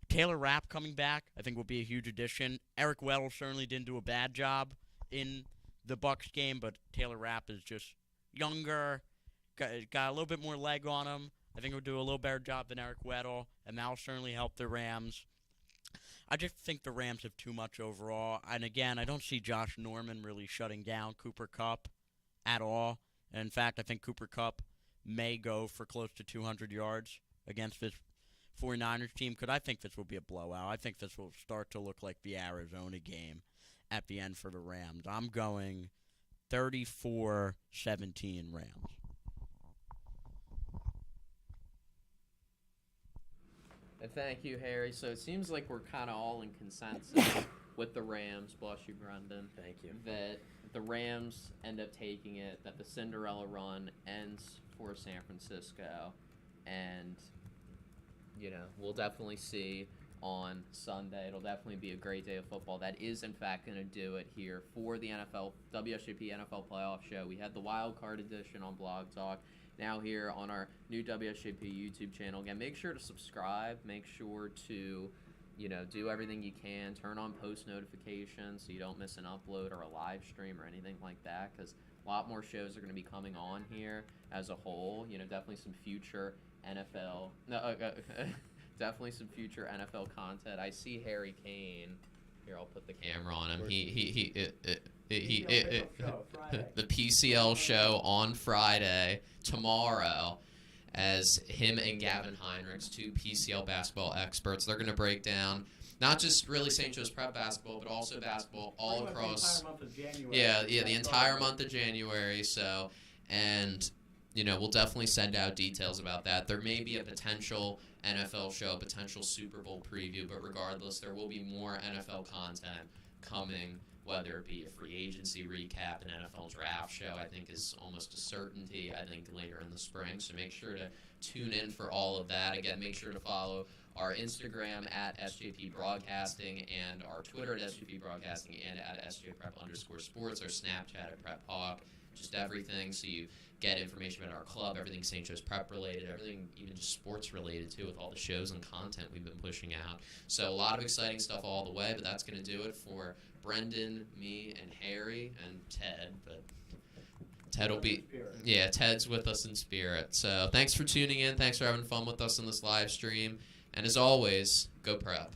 Taylor Rapp coming back, I think, will be a huge addition. Eric Weddle certainly didn't do a bad job in the Bucs game, but Taylor Rapp is just younger, got a little bit more leg on him. I think he'll do a little better job than Eric Weddle, and that will certainly help the Rams. I just think the Rams have too much overall. And again, I don't see Josh Norman really shutting down Cooper Kupp at all. And in fact, I think Cooper Kupp may go for close to 200 yards against this 49ers team, because I think this will be a blowout. I think this will start to look like the Arizona game at the end for the Rams. I'm going 34-17 Rams. Thank you, Harry. So it seems like we're kind of all in consensus with the Rams. Bless you, Brendan. Thank you. That the Rams end up taking it, that the Cinderella run ends for San Francisco, and we'll definitely see on Sunday. It'll definitely be a great day of football. That is, in fact, going to do it here for the WSJP NFL Playoff Show. We had the Wild Card edition on Blog Talk. Now here on our new WSJP YouTube channel. Again, make sure to subscribe. Make sure to, do everything you can. Turn on post notifications so you don't miss an upload or a live stream or anything like that, because a lot more shows are going to be coming on here as a whole. Definitely some future NFL. Definitely some future NFL content. I see Harry Kane. Here, I'll put the camera on him. The PCL show on Friday, tomorrow, as him and Gavin Heinrichs, 2 PCL basketball experts. They're going to break down not just really St. Joe's Prep basketball, but also basketball all across. The entire month of January. Yeah, the entire month of January. So, and we'll definitely send out details about that. There may be a potential NFL show, a potential Super Bowl preview, but regardless, there will be more NFL content coming, whether it be a free agency recap, an NFL draft show, I think is almost a certainty, I think, later in the spring. So make sure to tune in for all of that. Again, make sure to follow our Instagram at SJP Broadcasting and our Twitter at SJP Broadcasting and at SJPrep_sports, our Snapchat at Prep Hawk, just everything so you get information about our club, everything St. Joe's Prep related, everything even just sports related too, with all the shows and content we've been pushing out. So a lot of exciting stuff all the way, but that's going to do it for Brendan, me, and Harry, and Ted. But Ted will be, Ted's with us in spirit. So thanks for tuning in. Thanks for having fun with us on this live stream. And as always, go Prep.